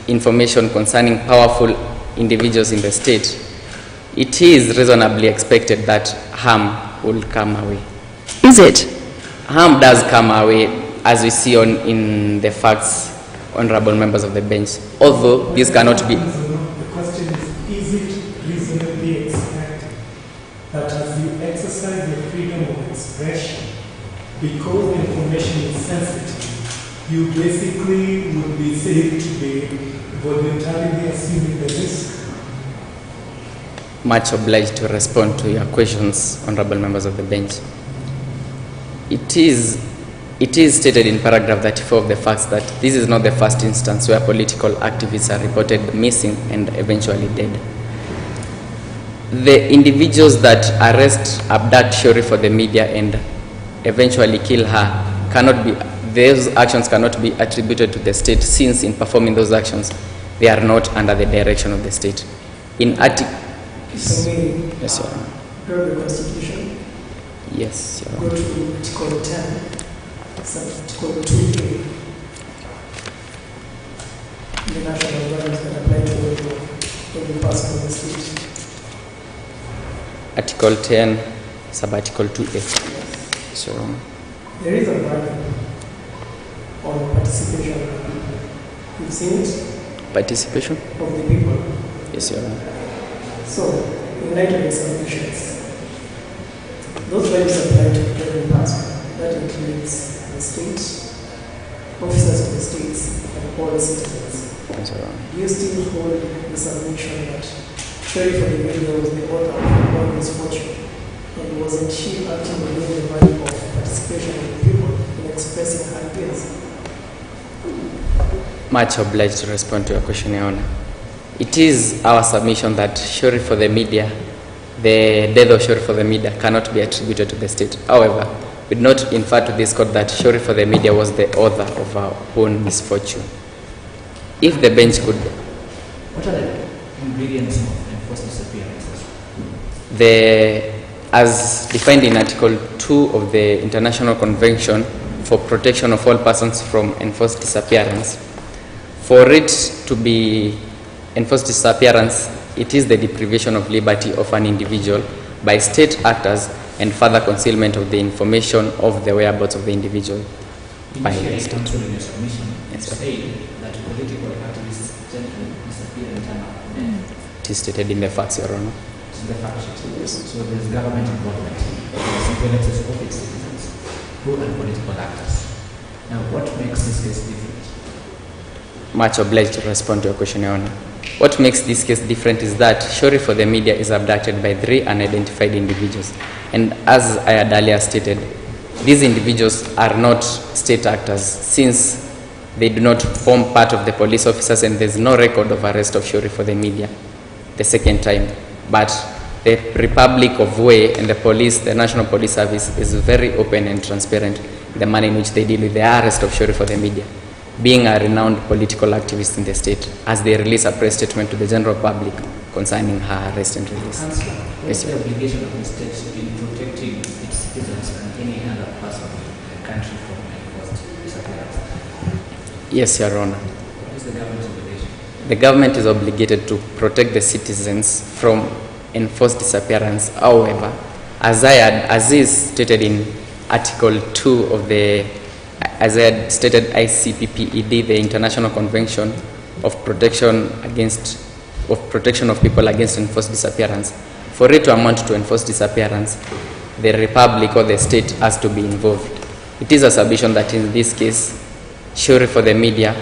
information concerning powerful individuals in the state, it is reasonably expected that harm will come away.
Is it?
Harm does come away, as we see in the facts, honorable members of the bench, although this cannot be.
The question is it reasonably expected that as you exercise your freedom of expression, because the information is sensitive, you basically would be said to be voluntarily assuming the risk?
Much obliged to respond to your questions, honorable members of the bench. It is stated in paragraph 34 of the facts that this is not the first instance where political activists are reported missing and eventually dead. The individuals that arrest, abduct shorty for the media and eventually kill her those actions cannot be attributed to the state, since in performing those actions, they are not under the direction of the state. In Article...
Yes,
Your Honor.
Grab the Constitution.
Yes, Your
Go
Honor.
to Article 10, Article 2A. The national values that apply to every person of the state.
Article 10, sub-article 2A. Yes, Your Honor.
There is a value on participation of the people. You've seen it?
Participation?
Of the people.
Yes, Your Honor.
So, in light of the submissions, those values apply to every person. That includes the state, officers of the states, and all citizens.
Yes, Your Honor.
Do you still hold the submission that Sheriff of the Media was the author of all misfortune, and wasn't she acting within the value of participation of the people in expressing her ideas?
Much obliged to respond to your question, Your Honor. It is our submission that Sheriff for the Media, the death of Sheriff for the Media cannot be attributed to the state. However, we do not infer to this court that Sheriff for the Media was the author of our own misfortune. If the bench could...
What are the ingredients of enforced disappearances?
As defined in Article 2 of the International Convention for Protection of All Persons from Enforced Disappearance, for it to be enforced disappearance, it is the deprivation of liberty of an individual by state actors and further concealment of the information of the whereabouts of the individual by the state.
Counsel in your submission,
Yes,
you say that political activists tend to disappear and turn up.
It is stated in the facts, Your Honor.
It's in the fact sheet. So there's government involvement. There's influences of its citizens who are political actors. Now, what makes this case different?
Much obliged to respond to your question, Your Honor. What makes this case different is that Sheriff for the Media is abducted by 3 unidentified individuals. And as I had earlier stated, these individuals are not state actors since they do not form part of the police officers and there's no record of arrest of Sheriff for the Media the second time. But the Republic of Way and the police, the National Police Service, is very open and transparent in the manner in which they deal with the arrest of Sheriff for the Media, being a renowned political activist in the state, as they release a press statement to the general public concerning her arrest and release.
Counsellor, what is the obligation of the state in protecting its citizens and any other person in the country from enforced disappearance?
Yes, Your Honor.
What is the government's obligation?
The government is obligated to protect the citizens from enforced disappearance. However, as is stated in Article 2 of the, as I had stated, ICPPED, the International Convention of Protection of People Against Enforced Disappearance, for it to amount to enforced disappearance, the Republic or the state has to be involved. It is a submission that in this case, Sheriff for the Media,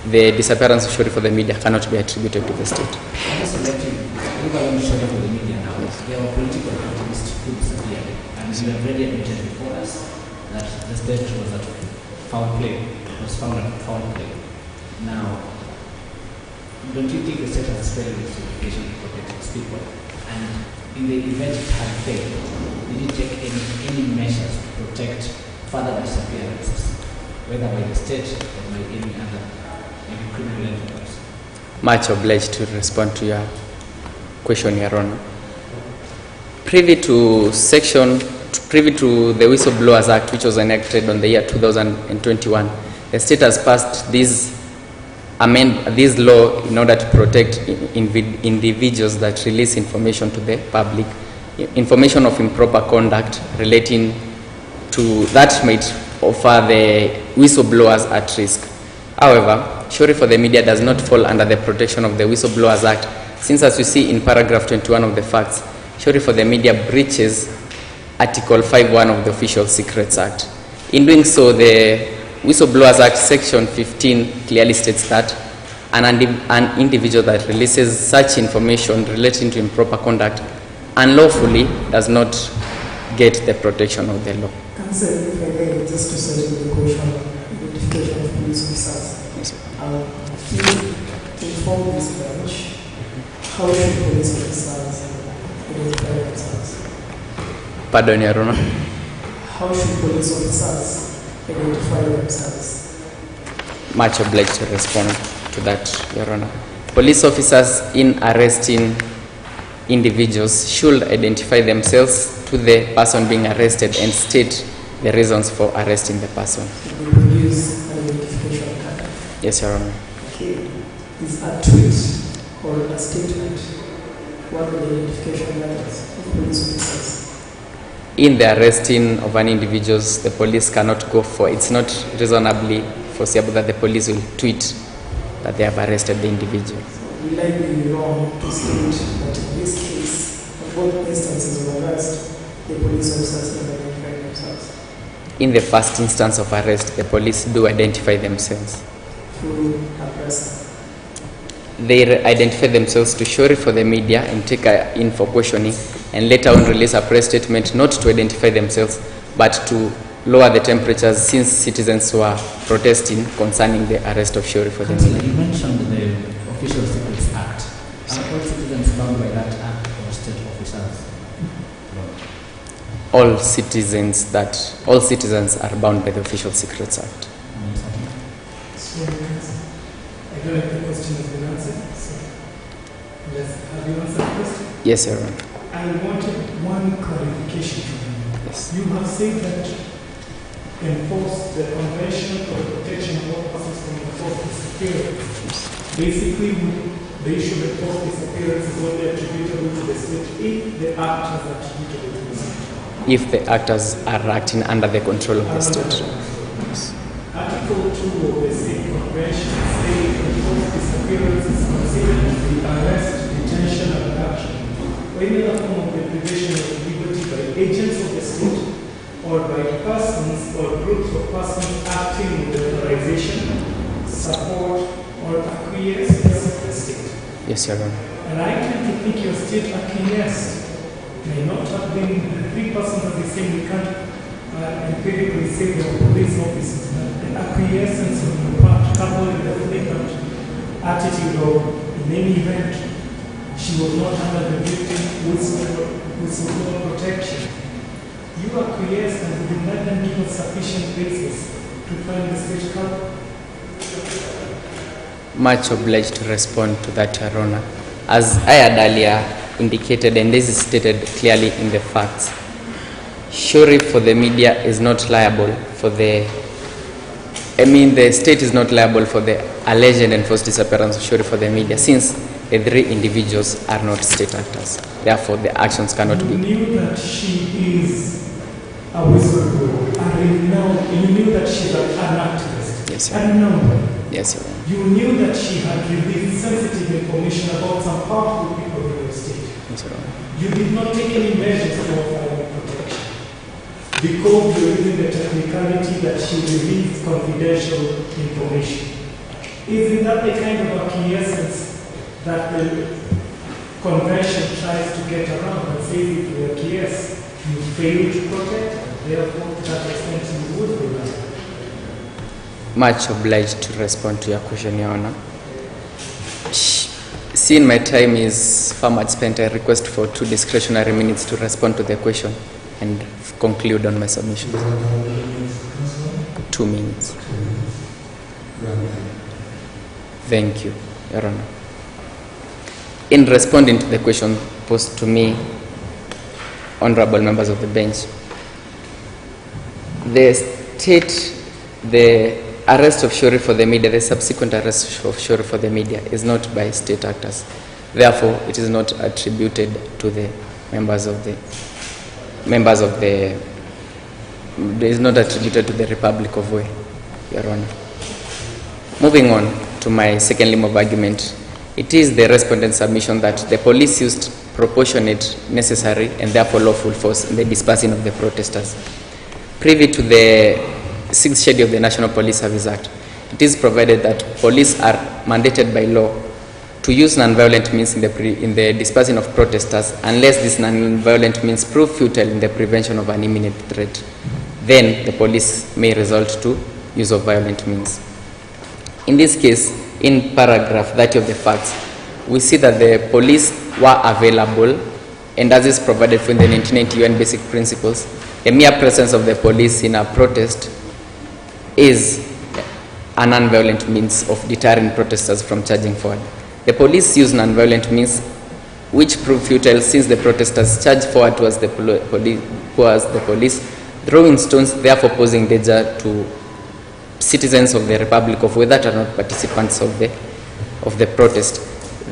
the disappearance of Sheriff for the Media cannot be attributed to the state.
I'm just selecting, leave alone Sheriff for the Media now. There are political activists who disappeared, and you have already admitted before us that the state was at foul play, was found at foul play. Now, don't you think the state has failed its obligation to protect its people? And in the event it had failed, did it take any measures to protect further disappearances, whether by the state or by any other, maybe criminal enterprise?
Much obliged to respond to your question, Your Honor. Privy to the Whistleblowers Act, which was enacted on the year 2021, the state has passed this law in order to protect individuals that release information to the public, information of improper conduct relating to that might offer the whistleblowers at risk. However, Sheriff for the Media does not fall under the protection of the Whistleblowers Act, since as we see in paragraph 21 of the facts, Sheriff for the Media breaches Article 5.1 of the Official Secrets Act. In doing so, the Whistleblowers Act section 15 clearly states that an individual that releases such information relating to improper conduct unlawfully does not get the protection of the law.
Counsel, if I may, just to settle the question of identification of police officers.
Yes.
To inform this branch, how should police officers identify themselves?
Pardon, Your Honor.
How should police officers identify themselves?
Much obliged to respond to that, Your Honor. Police officers, in arresting individuals, should identify themselves to the person being arrested and state the reasons for arresting the person.
They will use an identification card.
Yes, Your Honor.
Okay. Is a tweet or a statement one of the identification methods of police officers?
In the arresting of an individual, the police cannot go for, it's not reasonably foreseeable that the police will tweet that they have arrested the individual.
will I be wrong to state that in this case, on both instances of arrest, the police officers never identified themselves?
In the first instance of arrest, the police do identify themselves.
Through arrest.
They identify themselves to show it for the media and take in for questioning, and later on release a press statement not to identify themselves, but to lower the temperatures since citizens were protesting concerning the arrest of Shuri for the media.
You mentioned the Official Secrets Act. Are all citizens bound by that act or state officials?
All citizens are bound by the Official Secrets Act.
So, I don't know if the question has been answered. So, have you answered the question?
Yes, Your Honor.
I wanted one clarification from you.
Yes.
You have said that enforce the Convention for the Protection of All Persons from Enforced Disappearance. Basically, the issue of enforced disappearance is only attributable to the state if the actors are attributable to the state.
If the actors are acting under the control of the state.
Article 2 of the state convention says enforced disappearance is considered to be arrest, detention, and abduction, or any other form of deprivation of liberty by agents of the state, or by persons or groups of persons acting with the authorization, support, or acquiescence of the state.
Yes, Your Honor.
And I tend to think your state acquiesced may not have been the three persons that they say we can't empirically say they were police officers, but the acquiescence on the part coupled with the flippant attitude of, in any event, she was not under the victim whistleblower protection. You acquiesced and did not then give us sufficient basis to find the state culprit.
Much obliged to respond to that, Your Honor. As I had earlier indicated, and this is stated clearly in the facts, Shuri for the media is not liable for the state is not liable for the alleged enforced disappearance of Shuri for the media, since the three individuals are not state actors. Therefore, the actions cannot be.
You knew that she is a whistleblower, and you knew that she's an activist.
Yes, sir.
Unknown.
Yes, sir.
You knew that she had released sensitive information about some powerful people in your state.
Yes, sir.
You did not take any measures to offer protection because you were using the technicality that she released confidential information. Isn't that the kind of acquiescence that the convention tries to get around and says if you acquiesce, you fail to protect, and therefore to that extent you would be liable?
Much obliged to respond to your question, Your Honor. Seeing my time is far much spent, I request for 2 discretionary minutes to respond to the question and conclude on my submission. 2 minutes. Thank you, Your Honor. In responding to the question posed to me, honorable members of the bench, the arrest of Shuri for the media, the subsequent arrest of Shuri for the media is not by state actors. Therefore, it is not attributed to the it is not attributed to the Republic of Wales, Your Honor. Moving on to my second limb of argument, it is the respondent's submission that the police used proportionate, necessary, and therefore lawful force in the dispersing of the protesters. Privy to the 6th schedule of the National Police Service Act, it is provided that police are mandated by law to use non-violent means in the dispersing of protesters unless these non-violent means prove futile in the prevention of an imminent threat. Then the police may resort to use of violent means. In this case, in paragraph 30 of the facts, we see that the police were available, and as is provided for in the 1990 UN Basic Principles, the mere presence of the police in a protest is a non-violent means of deterring protesters from charging forward. The police use non-violent means which prove futile since the protesters charged forward towards the police, throwing stones, therefore posing danger to citizens of the Republic of Wales that are not participants of the protest.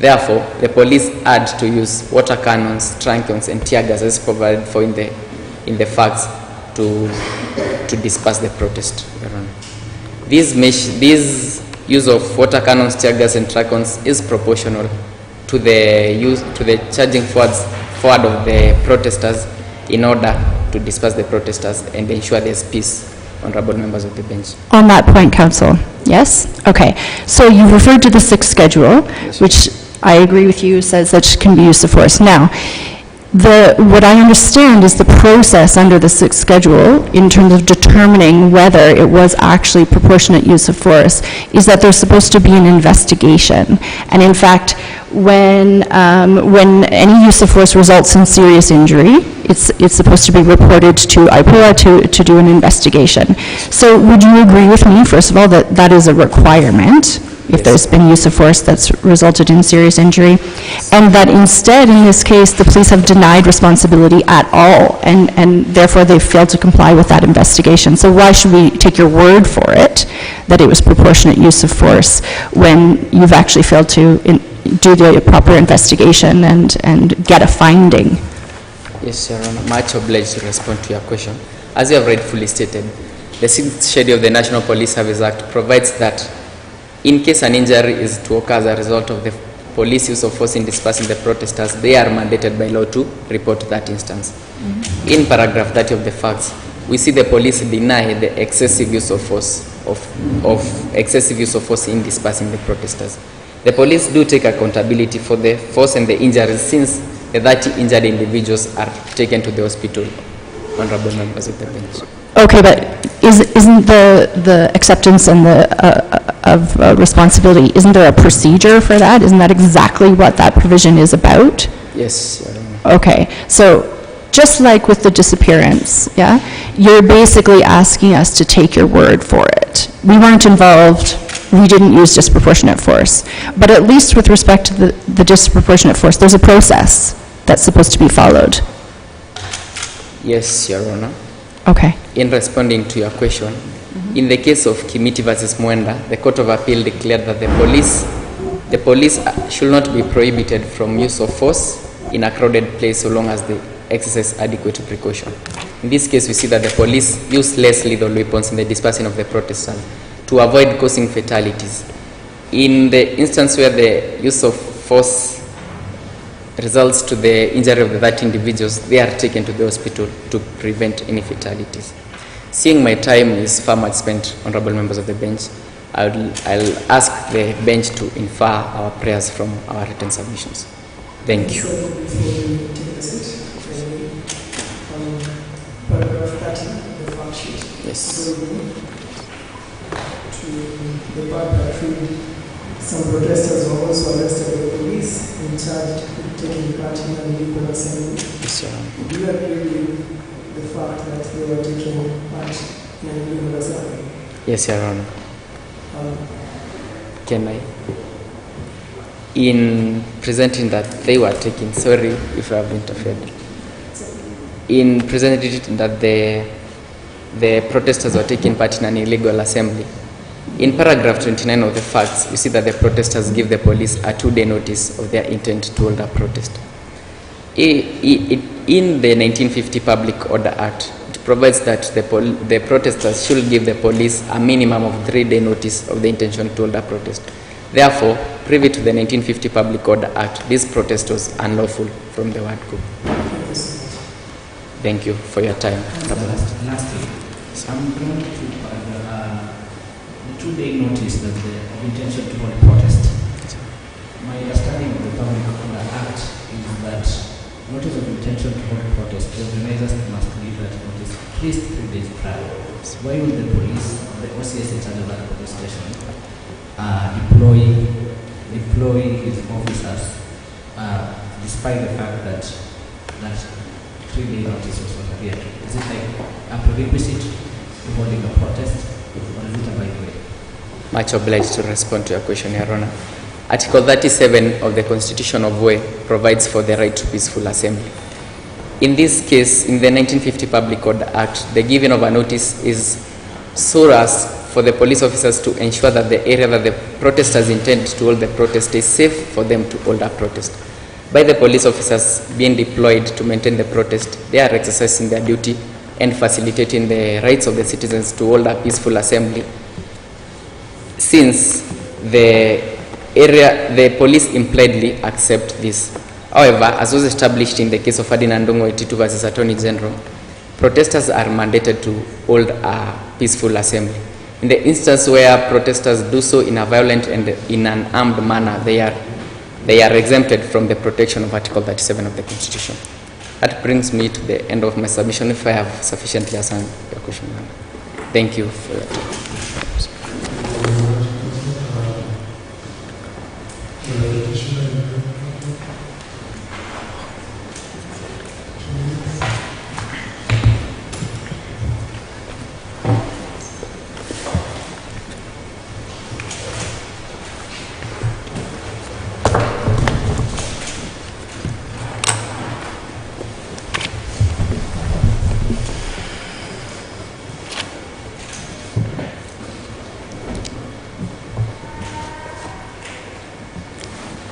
Therefore, the police had to use water cannons, truncheons, and tear gas as provided for in the facts to disperse the protest. These use of water cannons, tear gas, and tracons is proportional to the charging forward of the protesters in order to disperse the protesters and ensure there's peace, honorable members of the bench.
On that point, counsel, yes? Okay. So you referred to the 6th schedule, which I agree with you says that can be use of force. Now, what I understand is the process under the 6th schedule in terms of determining whether it was actually proportionate use of force is that there's supposed to be an investigation. And in fact, when any use of force results in serious injury, it's supposed to be reported to IPOA to do an investigation. So would you agree with me, first of all, that that is a requirement if there's been use of force that's resulted in serious injury, and that instead, in this case, the police have denied responsibility at all, and therefore they've failed to comply with that investigation. So why should we take your word for it that it was proportionate use of force when you've actually failed to do the proper investigation and get a finding?
Yes, Your Honor. Much obliged to respond to your question. As you have rightfully stated, the 6th schedule of the National Police Service Act provides that in case an injury is to occur as a result of the police use of force in dispersing the protesters, they are mandated by law to report that instance. In paragraph 30 of the facts, we see the police deny the excessive use of force in dispersing the protesters. The police do take accountability for the force and the injuries, since the 30 injured individuals are taken to the hospital, honorable members of the bench.
Okay, but isn't the acceptance and of responsibility, isn't there a procedure for that? Isn't that exactly what that provision is about?
Yes, Your Honor.
Okay, so just like with the disappearance, yeah, you're basically asking us to take your word for it. We weren't involved, we didn't use disproportionate force, but at least with respect to the disproportionate force, there's a process that's supposed to be followed.
Yes, Your Honor.
Okay.
In responding to your question, in the case of Kimiti versus Mwenda, the Court of Appeal declared that the police should not be prohibited from use of force in a crowded place so long as they exercise adequate precaution. In this case, we see that the police use less lethal weapons in the dispersing of the protesters to avoid causing fatalities. In the instance where the use of force results to the injury of the 30 individuals, they are taken to the hospital to prevent any fatalities. Seeing my time is far much spent, honorable members of the bench, I'll ask the bench to infer our prayers from our written submissions. Thank you.
Paragraph 30 of the fact sheet.
Yes.
To the bad patrol, some protesters were also arrested by the police and charged with taking part in an illegal assembly.
Yes, Your Honor.
Do you agree with the fact that they were taking part in an illegal assembly?
Yes, Your Honor. Can I? In presenting that they were taking, sorry if I have interfered. In presenting that the protesters were taking part in an illegal assembly, in paragraph 29 of the facts, you see that the protesters give the police a 2-day notice of their intent to hold a protest. In the 1950 Public Order Act, it provides that the protesters should give the police a minimum of 3-day notice of the intention to hold a protest. Therefore, privy to the 1950 Public Order Act, this protest was unlawful from the word go. Thank you for your time.
Lastly, I'm going to the 2-day notice that the intention to hold protest. My understanding of the Public Order Act is that notice of intention to hold protest, the organizers must leave that notice at least 3 days prior. Why would the police, the OCS in charge of that police station, deploy his officers despite the fact that 3-day notice was not adhered to? Is it like a prerequisite to holding a protest, or is it a by the way?
Much obliged to respond to your question, Your Honor. Article 37 of the Constitution of Way provides for the right to peaceful assembly. In this case, in the 1950 Public Order Act, the giving of a notice is so as for the police officers to ensure that the area that the protesters intend to hold the protest is safe for them to hold a protest. By the police officers being deployed to maintain the protest, they are exercising their duty and facilitating the rights of the citizens to hold a peaceful assembly, since the police impliedly accept this. However, as was established in the case of Ferdinand Ndongo Etitu versus Attorney General, protesters are mandated to hold a peaceful assembly. In the instance where protesters do so in a violent and in an armed manner, they are exempted from the protection of Article 37 of the Constitution. That brings me to the end of my submission, if I have sufficiently answered your question. Thank you for your time.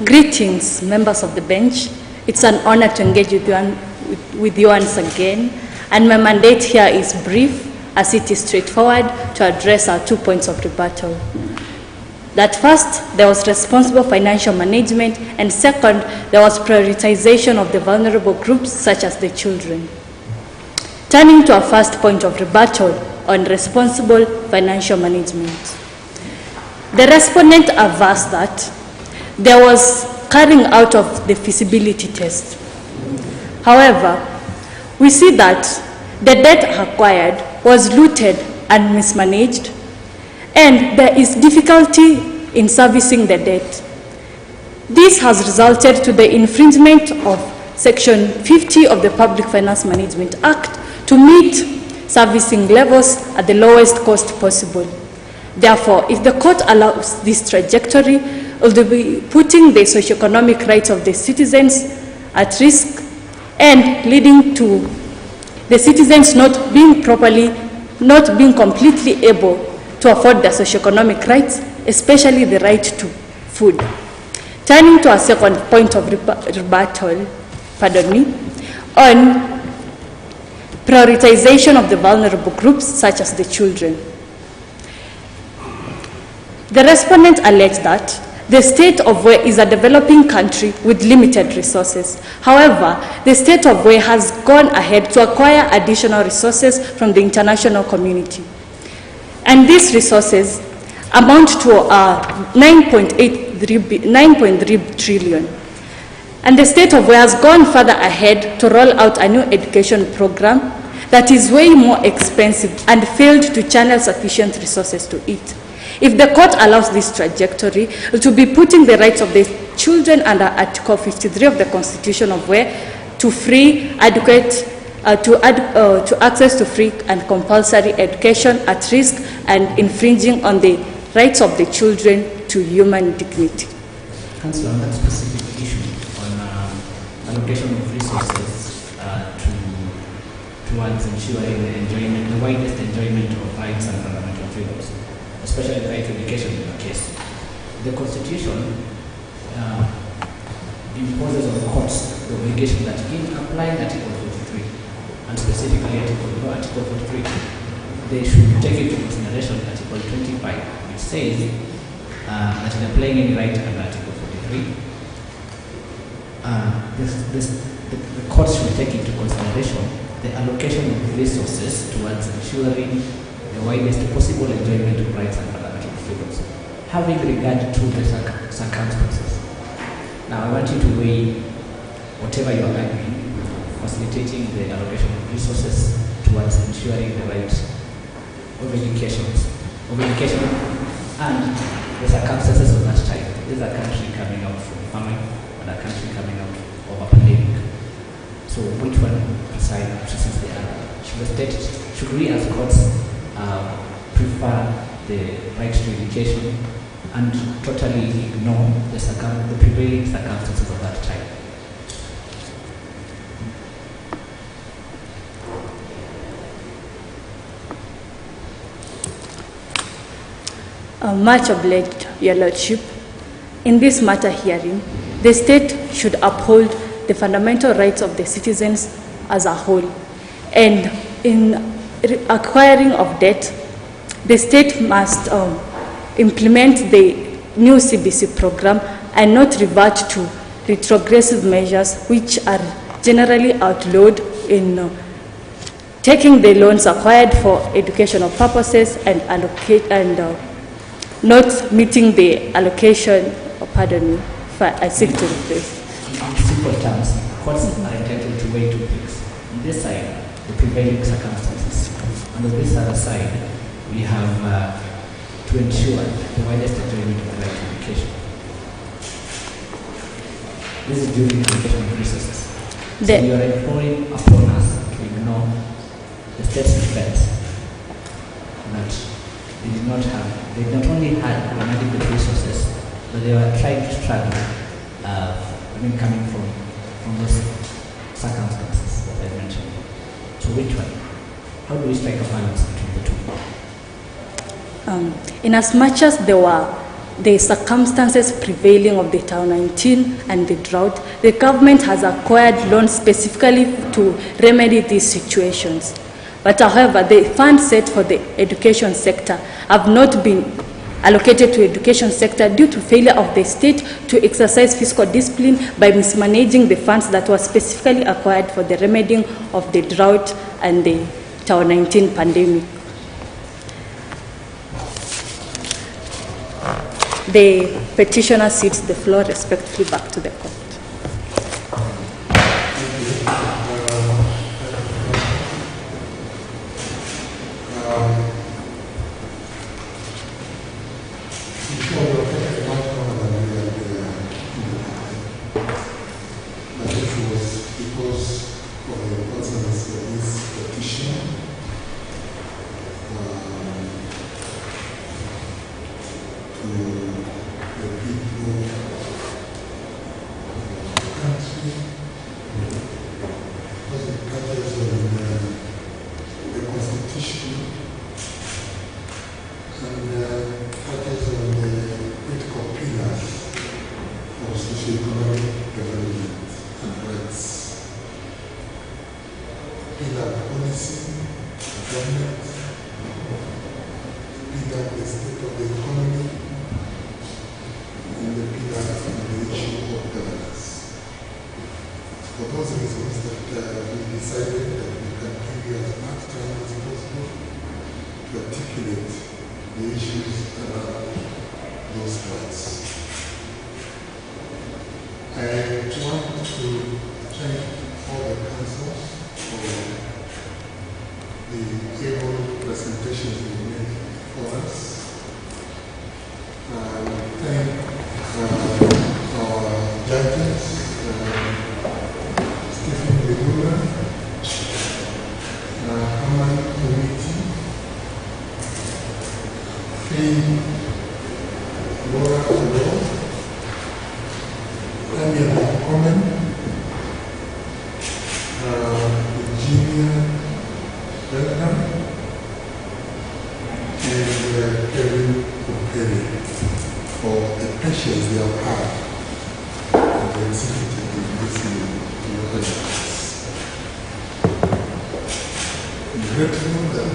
Greetings, members of the bench. It's an honor to engage with you once again, and my mandate here is brief, as it is straightforward to address our 2 points of rebuttal. That first, there was responsible financial management, and second, there was prioritization of the vulnerable groups such as the children. Turning to our first point of rebuttal on responsible financial management. The respondent averse that there was carrying out of the feasibility test. However, we see that the debt acquired was looted and mismanaged, and there is difficulty in servicing the debt. This has resulted to the infringement of Section 50 of the Public Finance Management Act to meet servicing levels at the lowest cost possible. Therefore, if the court allows this trajectory, it will be putting the socio-economic rights of the citizens at risk and leading to the citizens not being completely able to afford their socio-economic rights, especially the right to food. Turning to our second point of rebuttal, on prioritization of the vulnerable groups such as the children. The respondent alleged that the state of Wales is a developing country with limited resources. However, the state of Wales has gone ahead to acquire additional resources from the international community. And these resources amount to 9.3 trillion. And the state of Wales has gone further ahead to roll out a new education program that is way more expensive and failed to channel sufficient resources to it. If the court allows this trajectory, it will be putting the rights of the children under Article 53 of the Constitution of Wales to access to free and compulsory education at risk and infringing on the rights of the children to human dignity.
Councillor, on that specific issue on allocation of resources towards ensuring the widest enjoyment of rights and fundamental freedoms, especially the right to education in our case. The Constitution imposes on courts the obligation that in applying Article 43, and specifically Article 43, they should take into consideration Article 25, which says that in applying any right under Article 43, the courts should take into consideration the allocation of resources towards ensuring the widest possible enjoyment of rights and fundamental freedoms, having regard to the circumstances. Now, I want you to weigh whatever you are arguing, facilitating the allocation of resources towards ensuring the right of education, and the circumstances of that time. This is a country coming out from famine and a country coming out of a pandemic. So, which one precedes the other? Should we as courts prefer the right to education and totally ignore the prevailing circumstances of that time?
Much obliged, Your Lordship. In this matter hearing, the state should uphold the fundamental rights of the citizens as a whole. And in acquiring of debt, the state must implement the new CBC program and not revert to retrogressive measures which are generally outlawed in taking the loans acquired for educational purposes and not meeting the allocation, I seek to replace.
In simple terms, courts are entitled to weigh two things. On this side, the prevailing circumstances. And on this other side, we have to ensure the widest enjoyment of the right to education. This is during educational resources. So you are imploring upon us to ignore the state's defense that they not only had inadequate resources, but they were trying to struggle, coming from those circumstances that I mentioned. So which one? How do we strike a balance between the two?
In as much as there were the circumstances prevailing of the Town 19 and the drought, the government has acquired loans specifically to remedy these situations. But however, the funds set for the education sector have not been allocated to education sector due to failure of the state to exercise fiscal discipline by mismanaging the funds that were specifically acquired for the remedying of the drought and the Town 19 pandemic. The petitioner cedes the floor respectfully back to the court.
Socio-economic development and rights. Pillar policy, government, pillar the state of the economy, and the pillar on the issue of governance. For those reasons that we decided that we can give you as much time as possible to articulate the issues around those rights. I want to thank all the councils for the able presentations you made for us. Thank our judges, Stephen Legula, Haman Committee, Faye Laura Ado, Daniel Common, Virginia Bellingham, and Kevin O'Kelly for the patience they have had and the executive in listening to your questions. I'm grateful that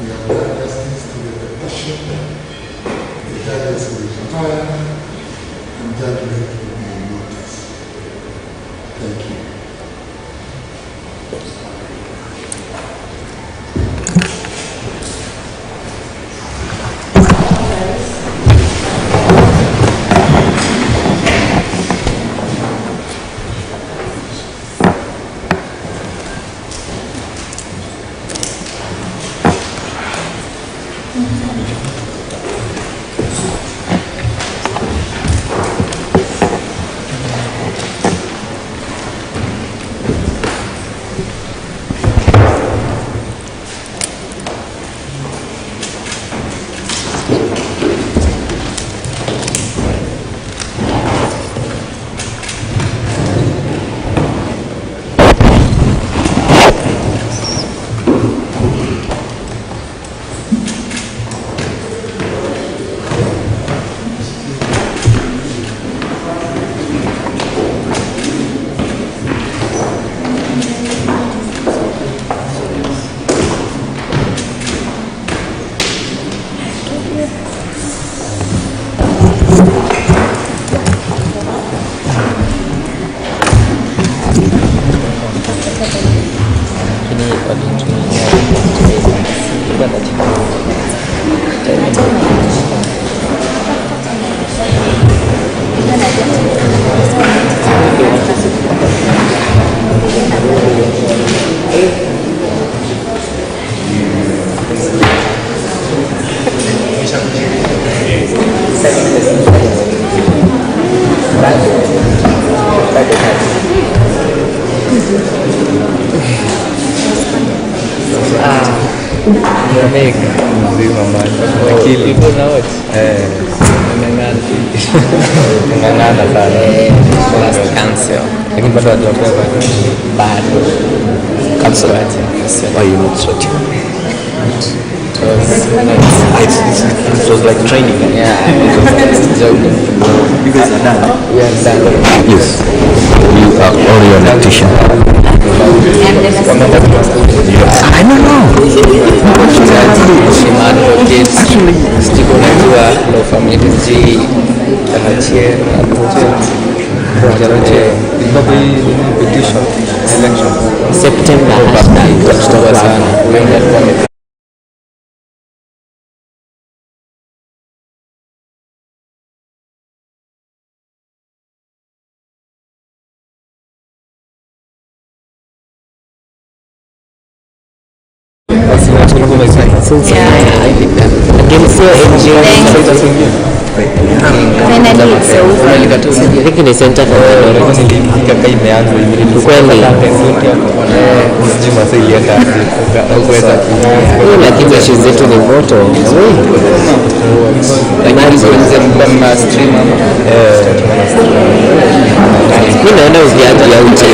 we have done justice to the petition. The judges will retire. And judgment will be on notice. Thank you.
It was like training.
Yeah, joking.
You guys are done.
We are done.
Yes. You are all your electrician. I don't know.
Shima advocates. Actually, Steve Onajua, law firm ETG, Kanachier, petition election.
September. Lakini center for
imeanza
lakini ishu zetu ni moto. Mimi naona uviaji ya uche